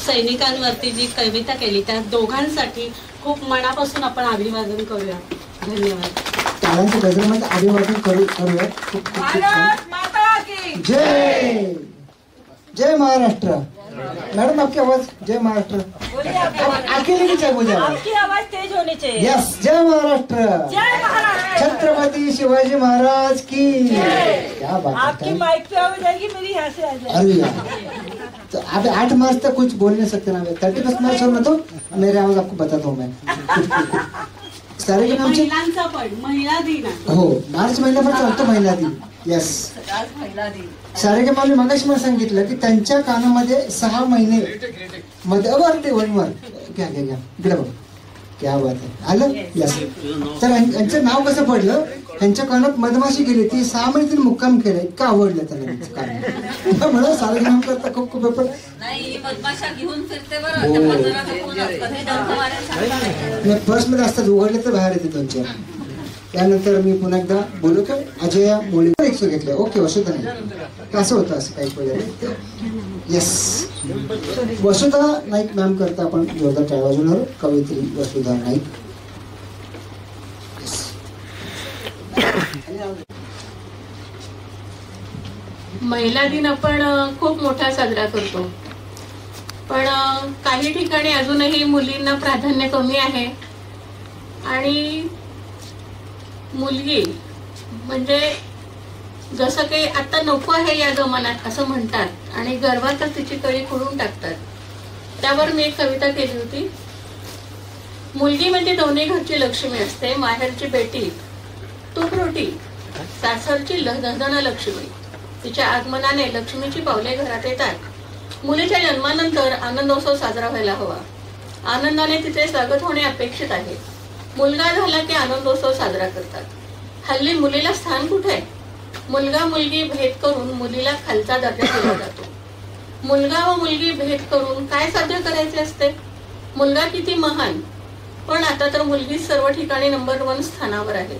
सैनिकांवरती जी कविता केली त्या दोघांसाठी खूप मनापासून आपण अभिवादन करूया. धन्यवाद. टाळ्यांच्या गजरामध्ये अभिवादन करूया. जय जय महाराष्ट्र. मैडम आपकी आवाज. जय महाराष्ट्र. अकेले की चाहिए आपकी आवाज तेज होनी चाहिए. यस. जय महाराष्ट्र. जय महाराष्ट्र. छत्रपति शिवाजी महाराज की. क्या बात है. आपकी माइक पे आवाज आएगी, मेरी यहाँ से आ जाएगी. अरे यार तो आप 8 मार्च तक कुछ बोल नहीं सकते ना. 31 मार्च होना तो मेरे आवाज आपको बताता हूँ मैं. सारे के नाम से महिलांचा पण महिला दिन हो मार्च महिन्याभर चालतो महिला दिन. येस. सारे के मामी मगाशी मला सांगितलं की त्यांच्या कानामध्ये 6 महिने मध्ये वर घ्या घ्या घ्या इकडे बघ. क्या बात आहे. आलं. यस. तर यांचं नाव कसं पडलं. त्यांच्या कानात मधमाशी गेली ती 6 महिने तिने मुक्काम केला. इतकं आवडलं त्यांना त्यांचं कारण. म्हणून सारे नाम करता खूप खूप पण पर्स मध्ये असतात. उघडले तर बाहेर येते 2-4. त्यानंतर मी पुन्हा एकदा बोलू का अजय मोळी 100 घेतले. ओके. वसुधा नाही असं होतं असं काही पहिले. येस. वसुधा नाईक मॅम करता आपण जोरदार टाळ्या वाजवणार. कवयित्री वसुधा नाईक. महिला दिन आपण खूप मोठा साजरा करतो, पण काही ठिकाणी अजूनही मुलींना प्राधान्य कमी आहे. आणि मुलगी म्हणजे जसं काही आता नको आहे या जमान्यात असं म्हणतात आणि गर्भातच तिची कळी खुडून टाकतात. त्यावर मी एक कविता केली होती. मुलगी म्हणजे दोन्ही घरची लक्ष्मी असते, माहेरची बेटी तूप रोटी, सासरची धन लक्ष्मी. तिच्या आगमनाने लक्ष्मीची पावले घरात येतात. मुलीच्या जन्मानंतर आनंदोत्सव साजरा व्हायला हवा. आनंदाने तिचे स्वागत होणे अपेक्षित आहे. मुलगा झाला की आनंदोत्सव साजरा करतात. हल्ली मुलीला स्थान कुठे आहे. मुलगा मुलगी भेद करून मुलीला खालचा दर्जा दिला जातो. मुलगा व मुलगी भेद करून काय साध्य करायचे असते. मुलगा किती महान, पण आता तर मुलगी सर्व ठिकाणी नंबर 1 स्थानावर आहे.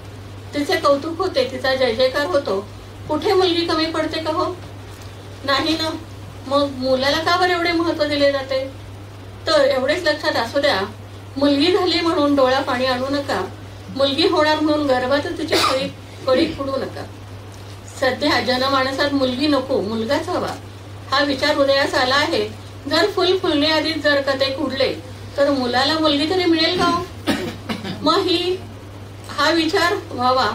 तिचे कौतुक होते, तिचा जय जयकार होतो. कुठे मुलगी कमी पडते का हो. नाही ना. मग मुलाला का बरं एवढे महत्व दिले जाते. तर एवढेच लक्षात असू द्या, मुलगी झाली म्हणून डोळा पाणी आणू नका. मुलगी होणार म्हणून गर्भात तिच्या कळी फुडू नका. सध्या जनमानसात मुलगी नको मुलगाच हवा हा विचार उदयास आला आहे. जर फुल फुलण्याआधीच जर का ते कुडले तर मुलाला मुलगी तरी मिळेल का. मग हा विचार व्हावा,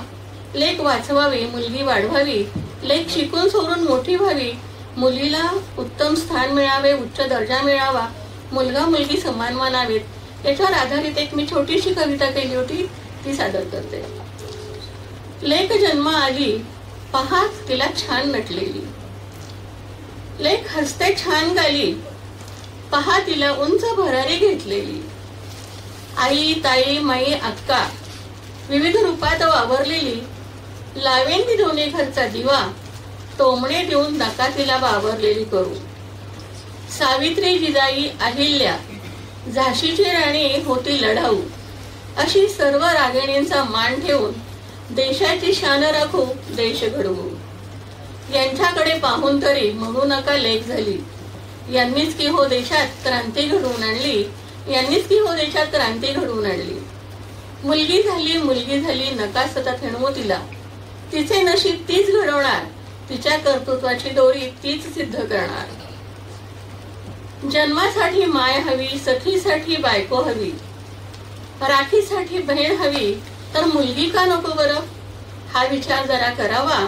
लेक वाचवावी, मुलगी वाढवावी, लेक शिकून सवरून मोठी व्हावी, मुलीला उत्तम स्थान मिळावे, उच्च दर्जा मिळावा, मुलगा मुलगी समान मानावेत, याच्यावर आधारित एक मी छोटीशी कविता केली होती, ती सादर करते. लेक जन्म आली, पहा तिला छान नटलेली, लेक हसते छान गाली, पहा तिला उंच भरारी घेतलेली, आई ताई माई अक्का विविध रूपात वावरलेली, लावेन ती दोन्ही घरचा दिवा, टोमणे देऊन नका तिला वावरलेली करू. सावित्री जिजाई अहिल्या, झाशीची राणी होती लढाऊ, अशी सर्व रागिणींचा मान ठेवून देशाची शान राखू, देश घडवू. यांच्याकडे पाहून तरी म्हणू नका लेक झाली, यांनीच की हो देशात क्रांती घडवून आणली, यांनीच की हो देशात क्रांती घडवून आणली. मुलगी झाली नका सतत हिणवू तिला, तिचे नशीब तीच घडवणार, तिच्या कर्तृत्वाची दोरी तीच सिद्ध करणार. जन्मासाठी माय हवी, सखीसाठी बायको हवी, राखीसाठी बहीण हवी, तर मुलगी का नको बरं? हा विचार जरा करावा.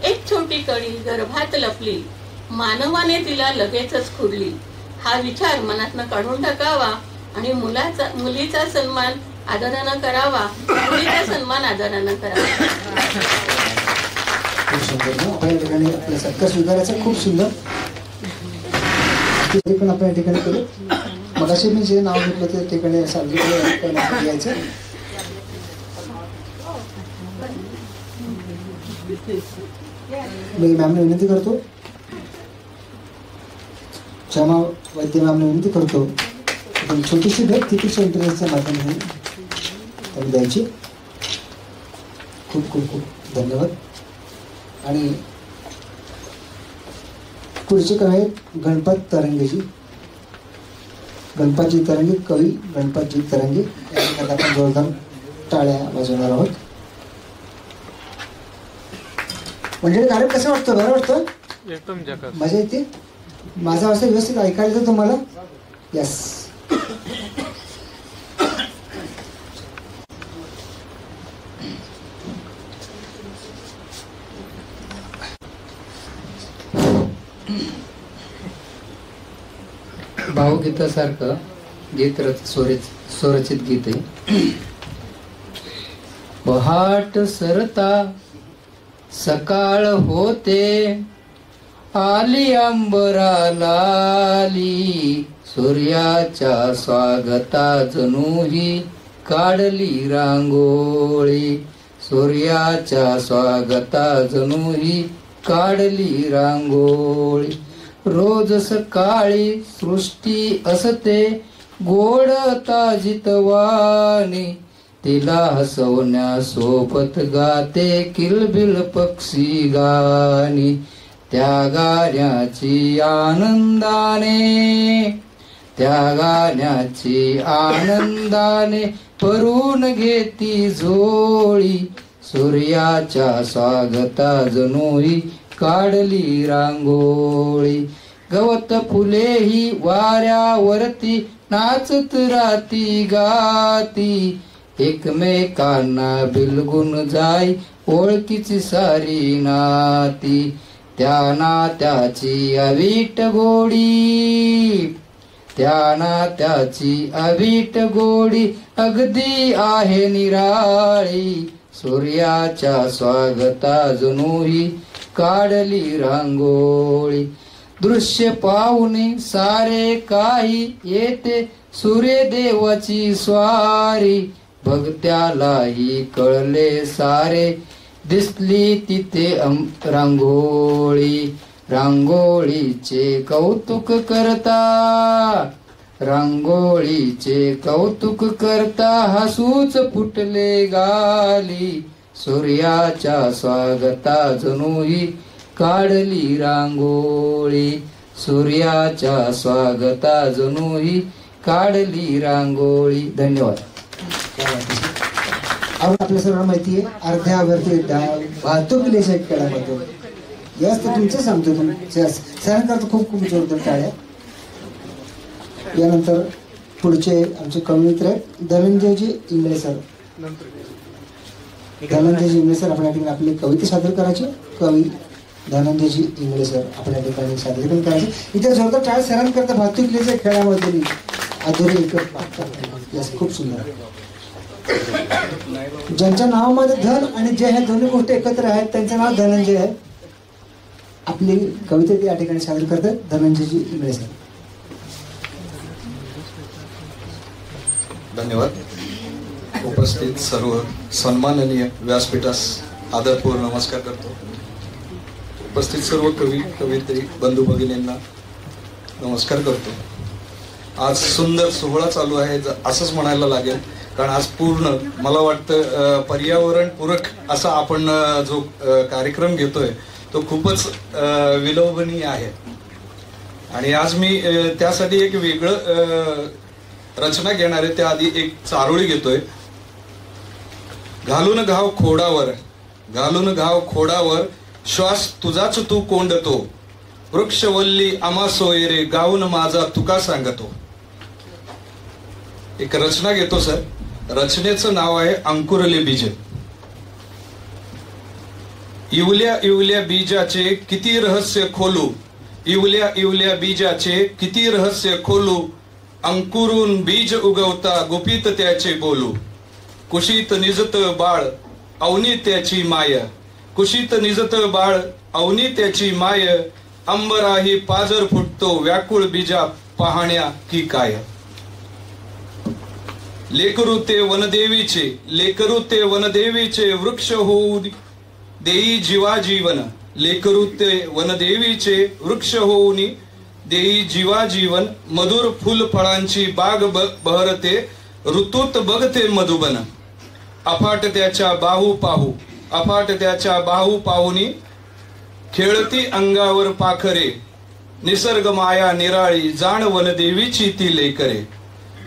एक छोटी कडी गर्भात लपली, मानवाने तिला लगेचच खुडली. हा विचार मनातनं काढून टाकावा आणि मुलीचा सन्मान आदरानं करावा, मुलीचा सन्मान आदरानं करावा. खूप सुंदर ना, आपल्या ठिकाणी आपला सत्कार स्वीकारायचा, खूप सुंदर. ते पण आपल्या ठिकाणी केलं. मग असे मी जे नाव घेतलं त्या ठिकाणी सांगितलं यायचं. मी मॅमने विनंती करतो, क्षमा वैद्य मॅमने विनंती करतो, पण छोटीशी भेट तिकीटच्या इंटरनेटच्या माध्यमातून त्यांनी द्यायची. खूप खूप खूप धन्यवाद. आणि पुढचे कवी आहेत गणपत तरंगेजी. गणपतजी तरंगे, कवी गणपतजी तरंगे यांच्याकरता आपण जोरदार टाळ्या वाजवणार आहोत. म्हणजे कार्यक्रम कसं वाटतं? बरं वाटतं? एकदम मजा येते. माझा आवाज व्यवस्थित ऐकायला येतो तुम्हाला? यस. भावगीतासारखं गीत स्वरचित गीत आहे. पहाट सरता सकाळ होते, आली अंबराला आली, सूर्याच्या स्वागता जणूही काढली रांगोळी, सूर्याच्या स्वागता जणूही काढली रांगोळी. रोज सकाळी सृष्टी असते गोड ताजितवाणी, तिला हसवण्यासोबत गाते किलबिल पक्षी गाणी. त्या गाण्याची आनंदाने, त्या गाण्याची आनंदाने परून घेती झोळी, सूर्याच्या स्वागता जणूही काढली रांगोळी. गवत फुले ही वाऱ्यावरती नाचत राती गाती, एकमेकांना बिलगून जाई ओळखीची सारी नाती. त्या नात्याची अवीट गोडी, त्या नात्याची अवीट गोडी अगदी आहे निराळी, सूर्याच्या स्वागता जणूही काढली रांगोळी. दृश्य पाहुणे सारे काही येते सूर्यदेवाची स्वारी, भक्त्यालाही कळले सारे दिसली तिथे रांगोळी. रांगोळीचे कौतुक करता, रांगोळीचे कौतुक करता हसूच फुटले गाली, सूर्याच्या स्वागता जणूही काढली रांगोळी, सूर्याच्या स्वागता जणूही काढली रांगोळी. धन्यवाद. आपल्या सर्वांना माहिती आहे अर्ध्यावरती वाहतूक विलेच्या खेळामध्ये जास्त तुमचं सांगतो. तुमच्या सरांकरता खूप खूप जोरदार टाळ्या. यानंतर पुढचे आमचे कवयित्री आहेत धनंजयजी इंगळे सर. धनंजयजी इंगळे सर आपल्या ठिकाणी आपली कविता सादर करायची. कवी धनंजयजी इंगळे सर आपल्या ठिकाणी सादरीकरण करायचे. इथे जोरदार टाळ सरांत करता भातुकलीच्या खेळामध्ये अधुरी एक खूप सुंदर. ज्यांच्या नावामध्ये धन आणि जय ह्या दोन्ही गोष्टी एकत्र आहेत त्यांचं नाव धनंजय आहे. आपली कविता ती या ठिकाणी सादर करतात धनंजयजी इंगळे सर. धन्यवाद. उपस्थित सर्व सन्माननीय व्यासपीठास आदरपूर्वक नमस्कार करतो. उपस्थित सर्व कवी कवयित्री बंधू भगिनींना नमस्कार करतो. आज सुंदर सोहळा चालू आहे असंच म्हणायला लागेल, कारण आज पूर्ण मला वाटतं पर्यावरण पूरक असा आपण जो कार्यक्रम घेतोय तो खूपच विलोभनीय आहे. आणि आज मी त्यासाठी एक वेगळं रचना घेणार आहे. त्याआधी एक चारोळी घेतोय. घालून घाव खोडावर, घालून घाव खोडावर, श्वास तुझाच तू कोंडतो, वृक्षवल्ली आम्हा सोयरे, गाऊन माझा तुका सांगतो. एक रचना घेतो सर. रचनेचं नाव आहे अंकुरले बीज. इवल्या इवल्या बीजाचे किती रहस्य खोलू, इवल्या इवल्या बीजाचे किती रहस्य खोलू, अंकुरून बीज उगवता गुपित त्याचे बोलू, कुशीत निजत बाळ अवनी त्याची माय, कुशीत निजत बाळ अवनी त्याची माय, अंबराही पाजर फुटतो व्याकुळ बीजा पाहण्या की काय. लेकरू ते वनदेवीचे, लेकरू ते वनदेवीचे, वृक्ष होऊ देई जीवा जीवन, लेकरू ते वनदेवीचे, वृक्ष होऊन देई जीवा जीवन, मधुर फुल फळांची बाग बहरते, ऋतूत बघते मधुबन, अफाट त्याच्या बाहू पाहू, अफाट त्याच्या बाहू पाहुनी, खेळती अंगावर पाखरे, निसर्ग माया निराळी, जाण वनदेवीची ती लेकरे.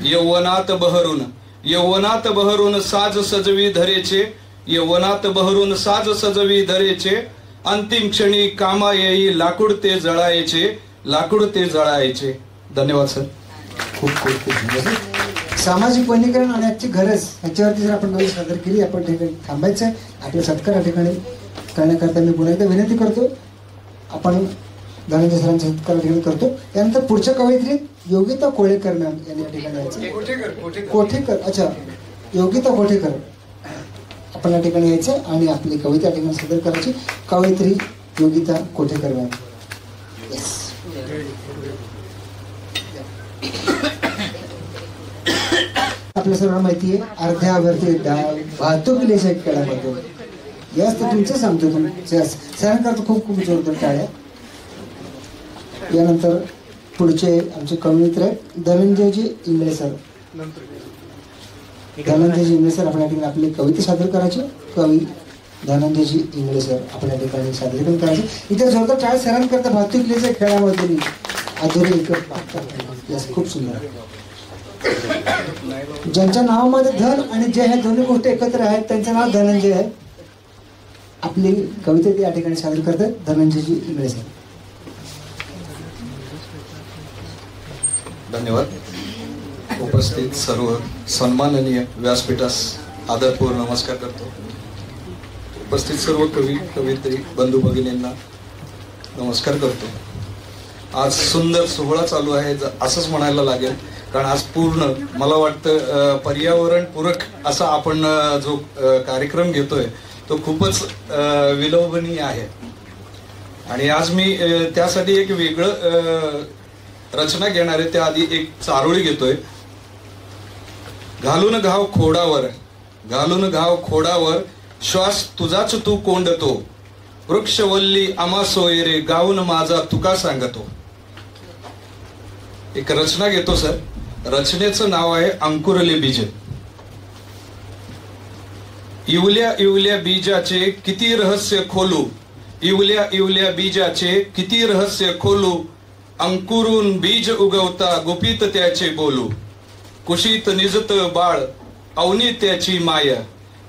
यौवनात बहरून, यौवनात बहरून साज सजवी धरेचे, यौवनात बहरून साज सजवी धरेचे, अंतिम क्षणी कामा येई लाकूड ते जळायचे, लाकूड ते जळायचे. धन्यवाद सर. खूप खूप धन्यवाद. सामाजिक वनीकरण आणि आजची गरज याच्यावरती जर आपण नवीन सादर केली, आपण ठिकाणी थांबायचं आहे. आपल्या सत्कार या ठिकाणी करण्याकरता मी पुन्हा एकदा विनंती करतो. आपण धनंजय सरांचा सत्कार ठिकाणी करतो. यानंतर पुढच्या कवयित्री योगिता कोळेकर मॅम यांनी या ठिकाणी यायचं. कोठेकर, अच्छा, योगिता कोठेकर आपण या ठिकाणी यायचं आणि आपली कविता या ठिकाणी सादर करायची. कवयित्री योगिता कोठेकर मॅम. आपल्या सर्वांना माहिती आहे अर्ध्यावरती वाहतुकीच्या खेळामध्ये याच तर तुमचं सांगतो. तुमच्या सरांकरता खूप खूप जोरदार टाळ्या. यानंतर पुढचे आमचे कवयित्र आहेत धनंजयजी इंगळे सर. धनंजयजी इंगळे सर आपल्या ठिकाणी आपली कविता सादर करायची. कवी धनंजयजी इंगळे सर आपल्या ठिकाणी सादरीकरण करायचे. इथे जोरदार टाळ सरांकरता भातुकलीच्या खेळामध्ये अधुरी एक खूप सुंदर. ज्यांच्या नावामध्ये धन आणि जय ह्या दोन्ही गोष्टी एकत्र आहेत त्यांचं नाव धनंजय आहे. आपली कविता ती या ठिकाणी सादर करतात धनंजयजी इंगळे सर. धन्यवाद. उपस्थित सर्व सन्माननीय व्यासपीठास आदरपूर्वक नमस्कार करतो. उपस्थित सर्व कवी कवयित्री बंधू भगिनींना नमस्कार करतो. आज सुंदर सोहळा चालू आहे असंच म्हणायला लागेल, कारण आज पूर्ण मला वाटतं पर्यावरण पूरक असा आपण जो कार्यक्रम घेतोय तो खूपच विलोभनीय आहे. आणि आज मी त्यासाठी एक वेगळं रचना घेणार आहे. त्याआधी एक चारोळी घेतोय. घालून घाव खोडावर, घालून घाव खोडावर, श्वास तुझाच तू कोंडतो, वृक्षवल्ली आम्हा सोयरे, गाऊन माझा तुका सांगतो. एक रचना घेतो सर. रचनेचं नाव आहे अंकुरले बीज. इवल्या इवल्या बीजाचे किती रहस्य खोलू, इवल्या इवल्या बीजाचे किती रहस्य खोलू, अंकुरून बीज उगवता गुपित त्याचे बोलू, कुशीत निजत बाळ अवनी त्याची माय,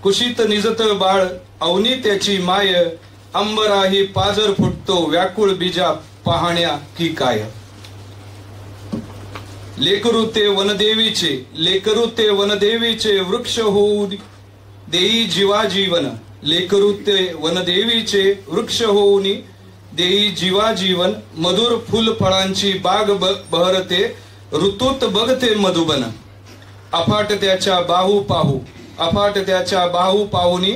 कुशीत निजत बाळ अवनी त्याची माय, अंबराही पाजर फुटतो व्याकुळ बीजा पाहण्या की काय. लेकरू ते वनदेवीचे, लेकरू ते वनदेवीचे, वृक्ष होऊ देई जीवा जीवन लेकरू ते वनदेवीचे वृक्ष होऊनी देई जीवा जीवन मधुर फुल फळांची बाग बहरते ऋतूत बघते मधुबन अफाट त्याच्या बाहू पाहू अफाट त्याच्या बाहू पाहुनी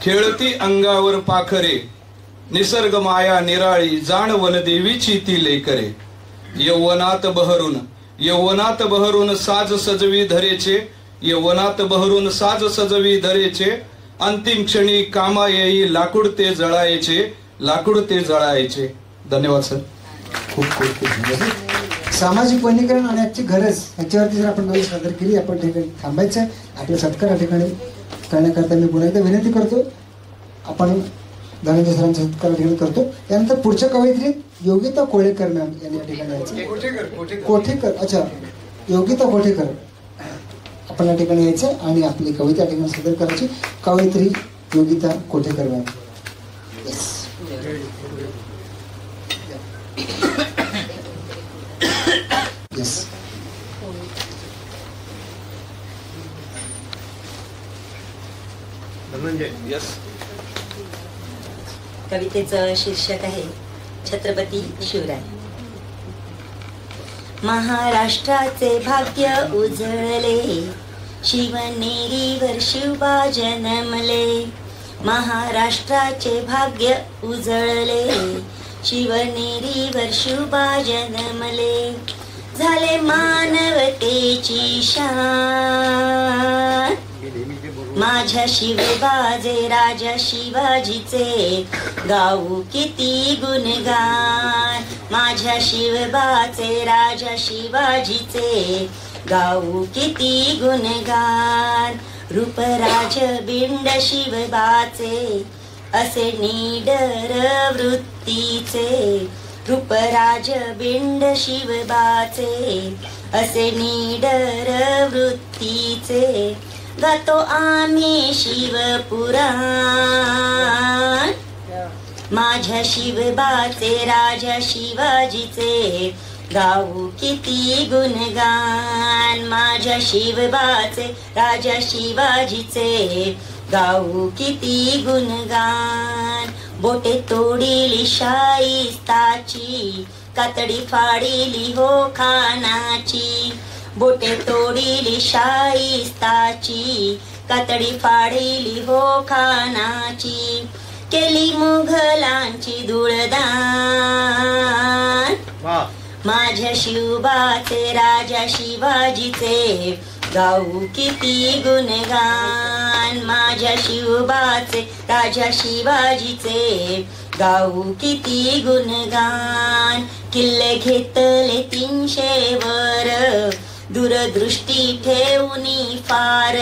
खेळती अंगावर पाखरे निसर्ग माया निराळी जाण वनदेवीची ती लेकरे यौवनात बहरून साज सजवी धरेचे यौवनात बहरून साज सजवी धरेचे अंतिम क्षणी कामा येई लाकूड ते जळायचे धन्यवाद सर. खूप खूप खूप धन्यवाद. सामाजिक वनीकरण आणि आजची गरज याच्यावरती जर आपण सादर केली आपण ठिकाणी थांबायचं आहे. आपला सत्कार या ठिकाणी करण्याकरता मी पुन्हा एकदा विनंती करतो. आपण धनंजय सरांचा सत्कार या ठिकाणी करतो. त्यानंतर पुढच्या कवयित्री योगिता कोळेकर मॅम यांनी या ठिकाणी यायचं. कोठेकर अच्छा योगिता कोठेकर आपण या ठिकाणी यायचं आणि आपली कविता या ठिकाणी सादर करायची. कवयित्री योगिता कोठेकर मॅम. कवितेचं शीर्षक आहे छत्रपती शिवराय. महाराष्ट्राचे भाग्य उजळले शिवनेरीवर शिवबा जन्मले. महाराष्ट्राचे भाग्य उजळले शिवनेरीवर शिवबा जन्मले. झाले मानवतेची शान माझ्या शिवबाजे राजा शिवाजीचे गाऊ किती गुणगान. माझ्या शिवबाचे राजा शिवाजीचे गाऊ किती गुणगान. रूपराज बिंड शिवबाचे असे निडर वृत्तीचे. रूपराज बिंड शिवबाचे असे निडर वृत्तीचे. गातो आम्ही शिवपुराण माझ्या शिवबाचे राजा शिवाजीचे गाऊ किती गुणगान. माझ्या शिवबाचे राजा शिवाजीचे गाऊ किती गुणगान. बोटे तोडिली शाईस्ताची कातडी फाडिली हो खानाची. बोटे तोडिली शाईस्ताची कातडी फाडिली हो खानाची. केली मुघलांची धूळदान माझ्या शिवबाचे राजा शिवाजीचे गाऊ किती गुणगान. माझ्या शिवबाचे राजा शिवाजीचे गाऊ किती गुणगान. किल्ले घेतले 300 वर दूरदृष्टी ठेवूनी फार.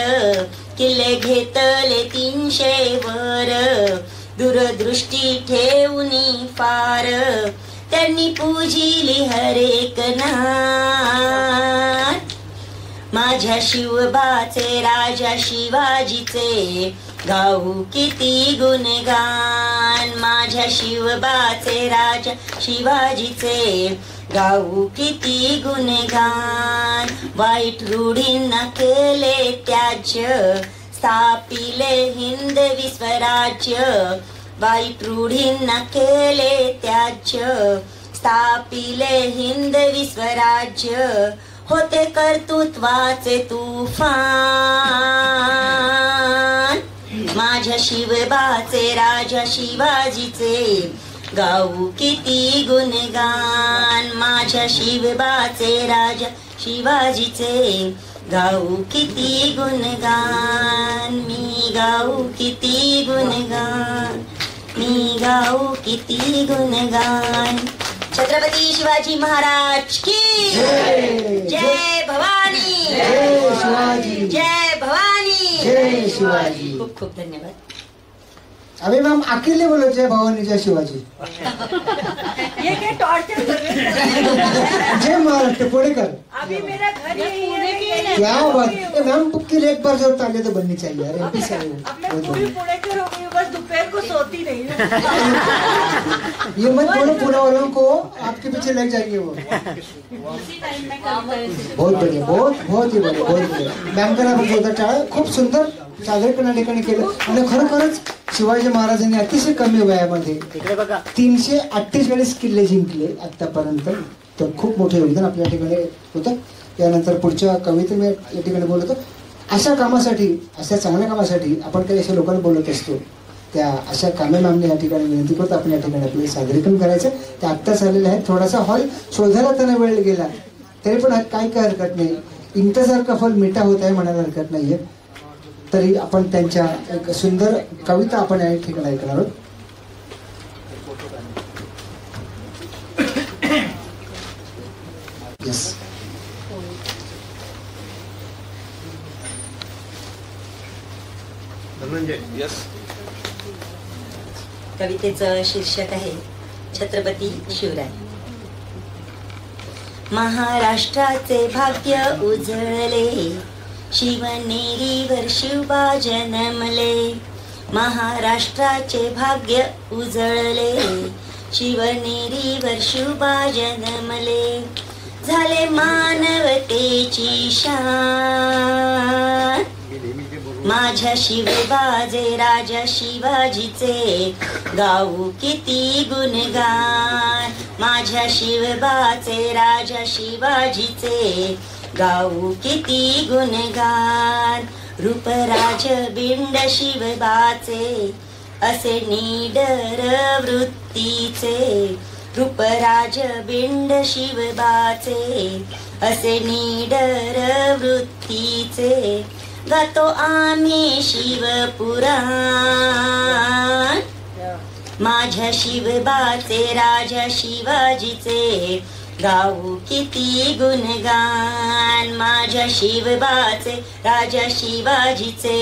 किल्ले घेतले 300 वर दूरदृष्टी ठेवूनी फार. त्यांनी पूजिली हरेक नाथ माझ्या शिवबाचे राजा शिवाजीचे गाऊ किती गुणगान. माझ्या शिवबाचे राजा शिवाजीचे गाऊ किती गुणगान. वाईट रूढींना केले त्याज्य स्थापिले हिंदवी स्वराज्य. वाईट रूढींना केले त्याज्य स्थापिले हिंदवी स्वराज्य. होते कर्तृत्वाचे तुफान माझ्या शिवबाचे राजा शिवाजीचे गाऊ किती गुणगान. माझ्या शिवबाचे राजा शिवाजीचे गाऊ किती गुणगान. मी गाऊ किती गुणगान. मी गाऊ किती गुणगान. छत्रपती शिवाजी महाराज की जय भवानी. जय शिवाजी. जय भवानी. जय शिवाजी. खूप खूप धन्यवाद. अभी मैम अकेले बोलो जय भवानी जय शिवाजी. ये क्या टॉर्चर कर रहे हैं? जय महाराष्ट्र कोड़ेकर. अभी मेरा घर यही है. क्या बात मैम के लिए एक बार जरूर तालियां तो बननी चाहिए यार. एमपी साहब अब मैं पूरी पुणेकर हो गई हूँ. बस दोपहर को सोती नहीं ये मत बोलो पूना वालों को, आपके पीछे लग जाएंगे वो। बहुत बढ़िया, बहुत ही बढ़िया, बहुत बढ़िया. मॅमकडे बोलता टाळ खूप सुंदर सादरीकरण या ठिकाणी केलं आणि खरोखरच शिवाजी महाराजांनी अतिशय कमी वयामध्ये 348 किल्ले जिंकले आतापर्यंत. तर खूप मोठं योगदान आपल्या ठिकाणी होतं. यानंतर पुढच्या कविते मी या ठिकाणी बोलतो. अशा कामासाठी, अशा चांगल्या कामासाठी आपण काही अशा लोकांना बोलत असतो. त्या अशा कामे मॅमने या ठिकाणी विनंती करतो आपण या ठिकाणी आपलं सादरीकरण करायचं. ते आत्ताच आलेले आहेत. थोडासा हॉल शोधायला त्यांना वेळ गेला तरी पण काही हरकत नाही. इंतजार फल मिठा होत आहे म्हणायला हरकत नाहीये. तरी आपण त्यांच्या एक सुंदर कविता आपण या ठिकाणी ऐकणार आहोत. येस. कवितेचं शीर्षक आहे छत्रपती शिवराय. महाराष्ट्राचे भाग्य उजळले, शिवनेरीवर शिवबा जन्मले. महाराष्ट्राचे भाग्य उजळले, शिवनेरीवर शिवबा जन्मले. झाले मानवतेची शान, माझ्या शिवबाजे राजा शिवाजीचे गाऊ किती गुणगान. माझ्या शिवबाचे राजा शिवाजीचे गाऊ किती गुणगान. रूपराज बिंड शिवबाचे असे निडर वृत्तीचे. रूपराज बिंड शिवबाचे असे निडर वृत्तीचे. गातो आम्ही शिवपुराण, माझ्या शिवबाचे राजा शिवाजीचे गाऊ किती गुणगान. माझ्या शिवबाचे राजा शिवाजीचे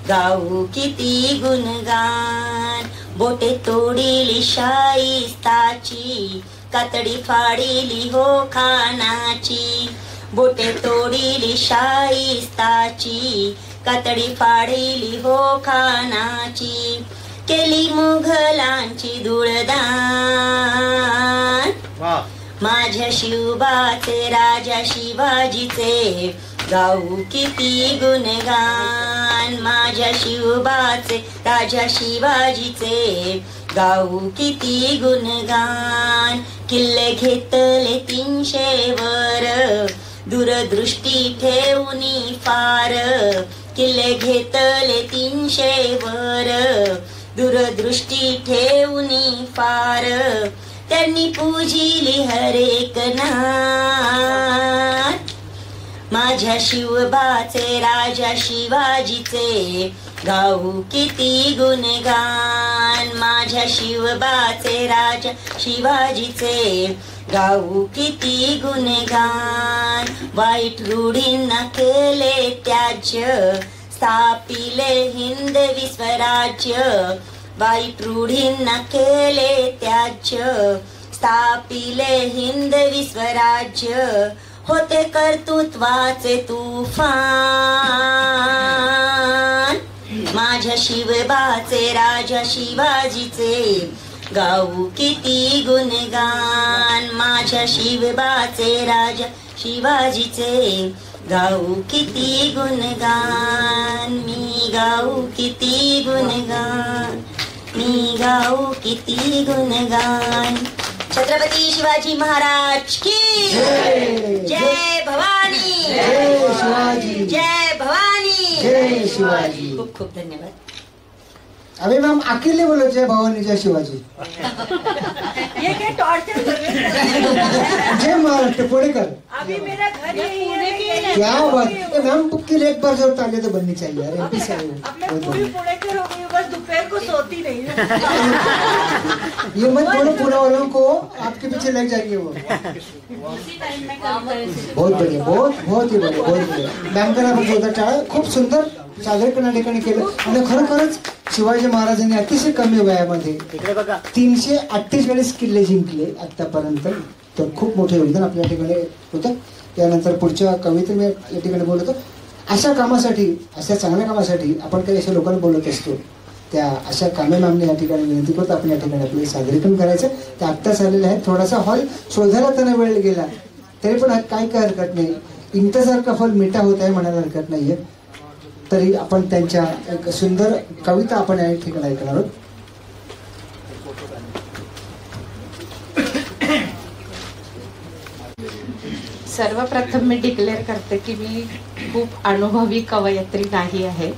गाऊ किती गुणगान. बोटे तोडिली शाईस्ताची, कातडी फाडिली हो खानाची. बोटे तोडिली शाईस्ताची, कातडी फाडिली हो खानाची. केली मुघलांची धूळदान, माझ्या शिवबाचे राजा शिवाजीचे गाऊ किती गुणगान. माझ्या शिवबाचे राजा शिवाजीचे गाऊ किती गुणगान. किल्ले घेतले 300 वर, दूरदृष्टी ठेवूनी फार. किल्ले घेतले 300 वर, दूरदृष्टी ठेवूनी फार. त्यांनी पूजिली हरेक नाथ, माझ्या शिवबाचे राजा शिवाजीचे गाऊ किती गुणगान. माझ्या शिवबाचे राजा शिवाजीचे गाऊ किती गुणगान. वाईट रूढींना केले त्याज्य, स्थापिले हिंदवी स्वराज्य. वाईट रूढींना केले त्याज्य, स्थापिले हिंदवी स्वराज्य. होते कर्तृत्वाचे तुफान, माझ्या शिवबाचे राजा शिवाजीचे गाऊ किती गुणगान. माझ्या शिवबाचे राजा शिवाजीचे गाऊ किती गुणगान. मी गाऊ किती गुणगान, मी गाऊ किती गुणगान. छत्रपती शिवाजी महाराज की जय. भवानी जय शिवाजी, जय भवानी, जय शिवाजी. खूप खूप धन्यवाद. अभी मैम अकेले बोलो जय भवानी जय शिवाजी. ये क्या टॉर्चर कर रहे हैं? जय महाराष्ट्र पुणेकर. अभी मेरा घर यही है. क्या बात है मैम, के लिए एक बार जरूर ताली तो बननी चाहिए. अरे एमपी साहब पूरी पुणेकर हो गई, बस दोपहर को सोती नहीं. ये मत बोलो पूना वालों को, आपके पीछे लग जाएंगे वो. बहुत बढ़िया, बहुत ही बढ़िया, बहुत बढ़िया. मॅमकडे बोलता टाळ खूप सुंदर सादरीकरण या ठिकाणी केलं आणि खरोखरच शिवाजी महाराजांनी अतिशय कमी वयामध्ये 348 किल्ले जिंकले आतापर्यंत. तर खूप मोठं योगदान आपल्या ठिकाणी होतं. यानंतर पुढच्या कविते मी या ठिकाणी बोलतो. अशा कामासाठी, अशा चांगल्या कामासाठी आपण काही अशा लोकांना बोलत असतो. त्या अशा कामे मॅमने या ठिकाणी विनंती करतो आपण या ठिकाणी आपले सादरीकरण करायचं. ते आत्ताच आलेले आहेत. थोडासा हॉल शोधायला त्यांना वेळ गेला तरी पण काही हरकत नाही. इंतजार का फल मिठा होत आहे म्हणायला हरकत नाहीये. तरी आपण त्यांच्या एक सुंदर कविता आपण या ठिकाणी ऐकणार आहोत. सर्वप्रथम मी डिक्लेअर करते की मी खूप अनुभवी कवयित्री नाही आहे.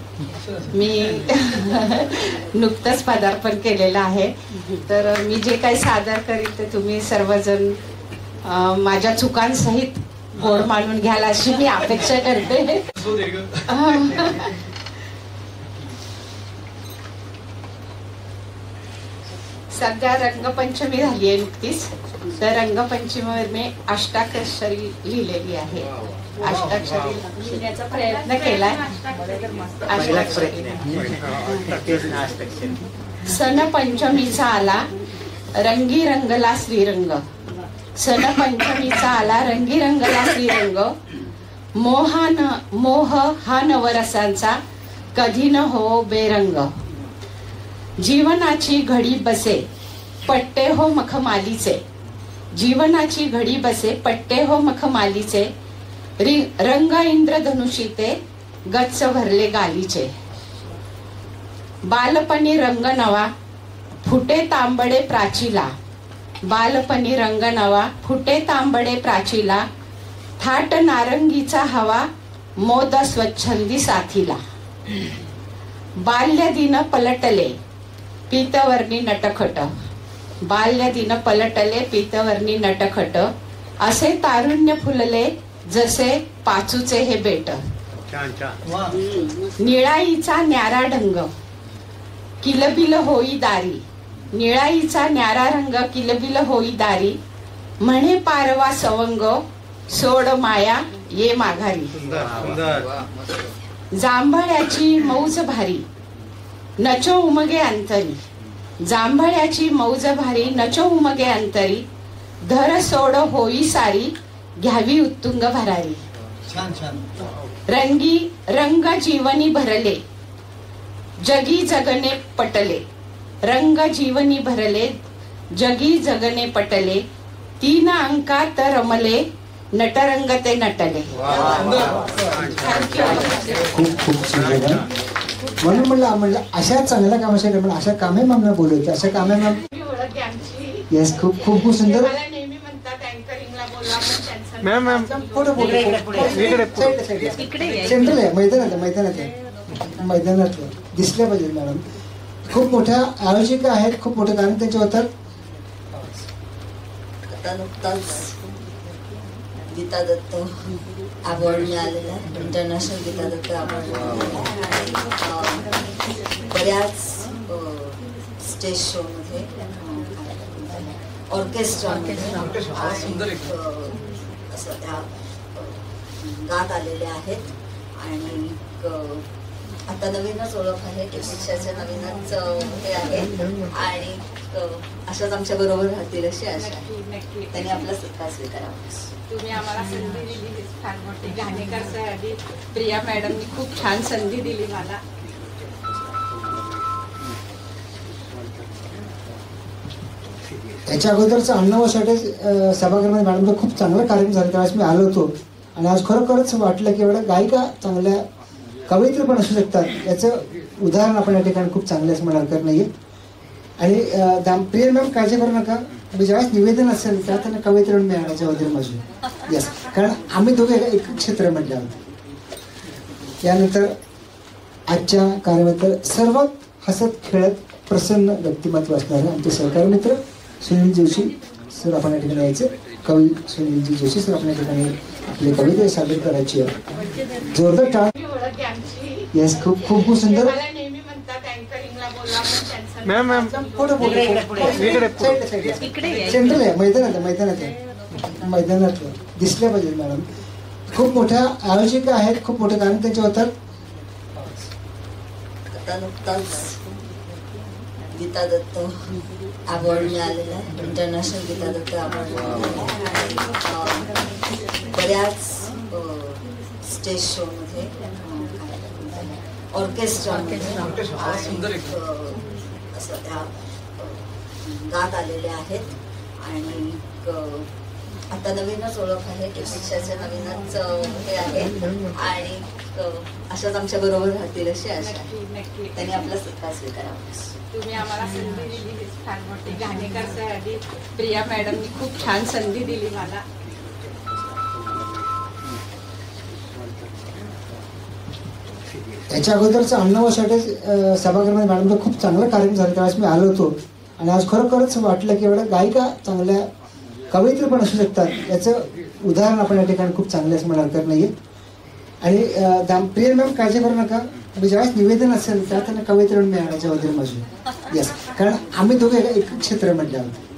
मी नुकतंच पदार्पण केलेलं आहे. तर मी जे काही सादर करीन ते तुम्ही सर्वजण माझ्या चुकांसहित गोड मानून घ्याल अशी मी अपेक्षा करते. सध्या रंगपंचमी झाली आहे नुकतीच. तर रंगपंचमीवर मी अष्टाक्षरी लिहिलेली आहे. अष्टाक्षरी लिहिण्याचा प्रयत्न केलाय. सण पंचमीचा आला रंगी रंगला श्रीरंग. सण पंचमीचा आला रंगी रंगला श्रीरंग. मोह हा नवरसांचा कधी न हो बेरंग. जीवनाची घडी बसे पट्टे हो मखमालीचे. जीवनाची घडी बसे पट्टे हो मखमालीचे. रंग इंद्रधनुषीते गच्च भरले गालीचे. बालपणी रंग नवा फुटे तांबडे प्राचीला. बालपणी रंग नवा फुटे तांबडे प्राचीला. थाट नारंगीचा हवा मोद स्वच्छंदी साथीला. बाल्य दिन पलटले पीतवर्णी नटखट. बाल्य दिन पलटले पीतवर्णी नटखट. असे तारुण्य फुलले जसे पाचूचे हे बेट. निळाईचा न्यारा ढंग किलबिल होई दारी. निळाईचा न्यारा रंग किलबिल होई दारी. म्हणे पारवा सवंग सोड माया ये माघारी. जांभळ्याची मौज भारी नचो उमगे अंतरी. जांभळ्याची मौज भारी नचो उमगे अंतरी. धर सोड होई सारी घ्यावी उत्तुंग भरारी. रंगी रंग जीवनी भरले जगी जगने पटले. रंग जीवनी भरले जगी जगने पटले. 3 अंकात रमले नटरंग ते नटले. खूप खूप सुंदर. म्हणून म्हणलं अशा चांगल्या कामासाठी म्हणून अशा कामे मॅमला बोलवते. अशा कामे मॅम येस खूप खूप खूप सुंदर. मॅम सेंट्रल आहे मैदानात दिसल्या पाहिजे मॅडम. खूप मोठ्या आयोजिका आहेत. खूप मोठे कारण त्यांचे होतात. आता नुकताच गीता दत्त अवॉर्ड मिळालेला. इंटरनॅशनल गीता दत्त अवॉर्ड मिळालेला. बऱ्याच स्टेज शो मध्ये ऑर्केस्ट्रामध्ये असं त्या गात आलेल्या आहेत. आणि आता नवीनच ओळख आहे की शिक्षाचे नवीनच हे आहे. आणि अशाच आमच्या बरोबर राहतील अशी आशा आहे. त्यांनी आपला सत्कार स्वीकारावा. तुम्ही आम्हाला संधी दिली फार मोठी. घाणेकरसाठी प्रिया मॅडमनी खूप छान संधी दिली मला. याच्या अगोदरच अण्णावासाठी सभागृहामध्ये मॅडमचं खूप चांगलं कार्यक्रम झालं. त्यावेळेस मी आलो होतो आणि आज खरोखरच वाटलं की एवढ्या गायिका चांगल्या कवयित्री पण असू शकतात. याचं उदाहरण आपण या ठिकाणी खूप चांगलं असं मला हरकत नाहीये. आणि प्रिया मॅम काळजी करू नका. ज्यावेळेस निवेदन असेल तेव्हा त्यांना कवयित्री म्हणून मी आणायच्या वगैरे माझी येस. कारण आम्ही दोघे एक क्षेत्र म्हटलं आहोत. यानंतर आजच्या कार्याबद्दल सर्वात हसत खेळत प्रसन्न व्यक्तिमत्व असणारे आमचे सहकारी मित्र सुनील जोशी सर आपण या ठिकाणी यायचे. कवी सुनीलजी जोशी सर आपण या ठिकाणी आपली कविता सादर करायची आहे. जोरदार टाळ. येस खूप खूप खूप सुंदर. मॅम सेंट्रल आहे मैदानात दिसल्या पाहिजे मॅडम. खूप मोठ्या आयोजिका आहेत. खूप मोठे कारण त्यांचे होतात. आता नुकताच गीता दत्त अवॉर्ड मिळालेला. इंटरनॅशनल गीता दत्त अवॉर्ड मिळालेला. बऱ्याच स्टेज शो मध्ये ऑर्केस्ट्रा असं त्या गात आलेल्या आहेत. आणि आता नवीनच ओळख आहे, प्रतीक्षाचे नवीनच हे आहे आणि अशाच आमच्या बरोबर राहतील अशी आशा आहे. त्यांनी आपला सत्कार स्वीकारावा. तुम्ही आम्हाला संधी दिली, ही फार मोठी गाणेकरसाठी प्रिया मॅडमनी खूप छान संधी दिली मला. याच्या अगोदरच अण्णावासाठी सभागृहामध्ये मॅडमचं खूप चांगलं कार्यक्रम झालं, त्यावेळेस मी आलो होतो आणि आज खरोखरच वाटलं की एवढ्या गायिका चांगल्या कवयित्री पण असू शकतात, याचं उदाहरण आपण या ठिकाणी खूप चांगलं असं मला हरकत नाही आहे. आणि प्रिया मॅम काळजी करू नका, ज्यावेळेस निवेदन असेल त्या त्यांना कवयित्री म्हणून मी आणायच्या वगैरे माझी. येस, कारण आम्ही दोघे एक क्षेत्र म्हटलं आहोत.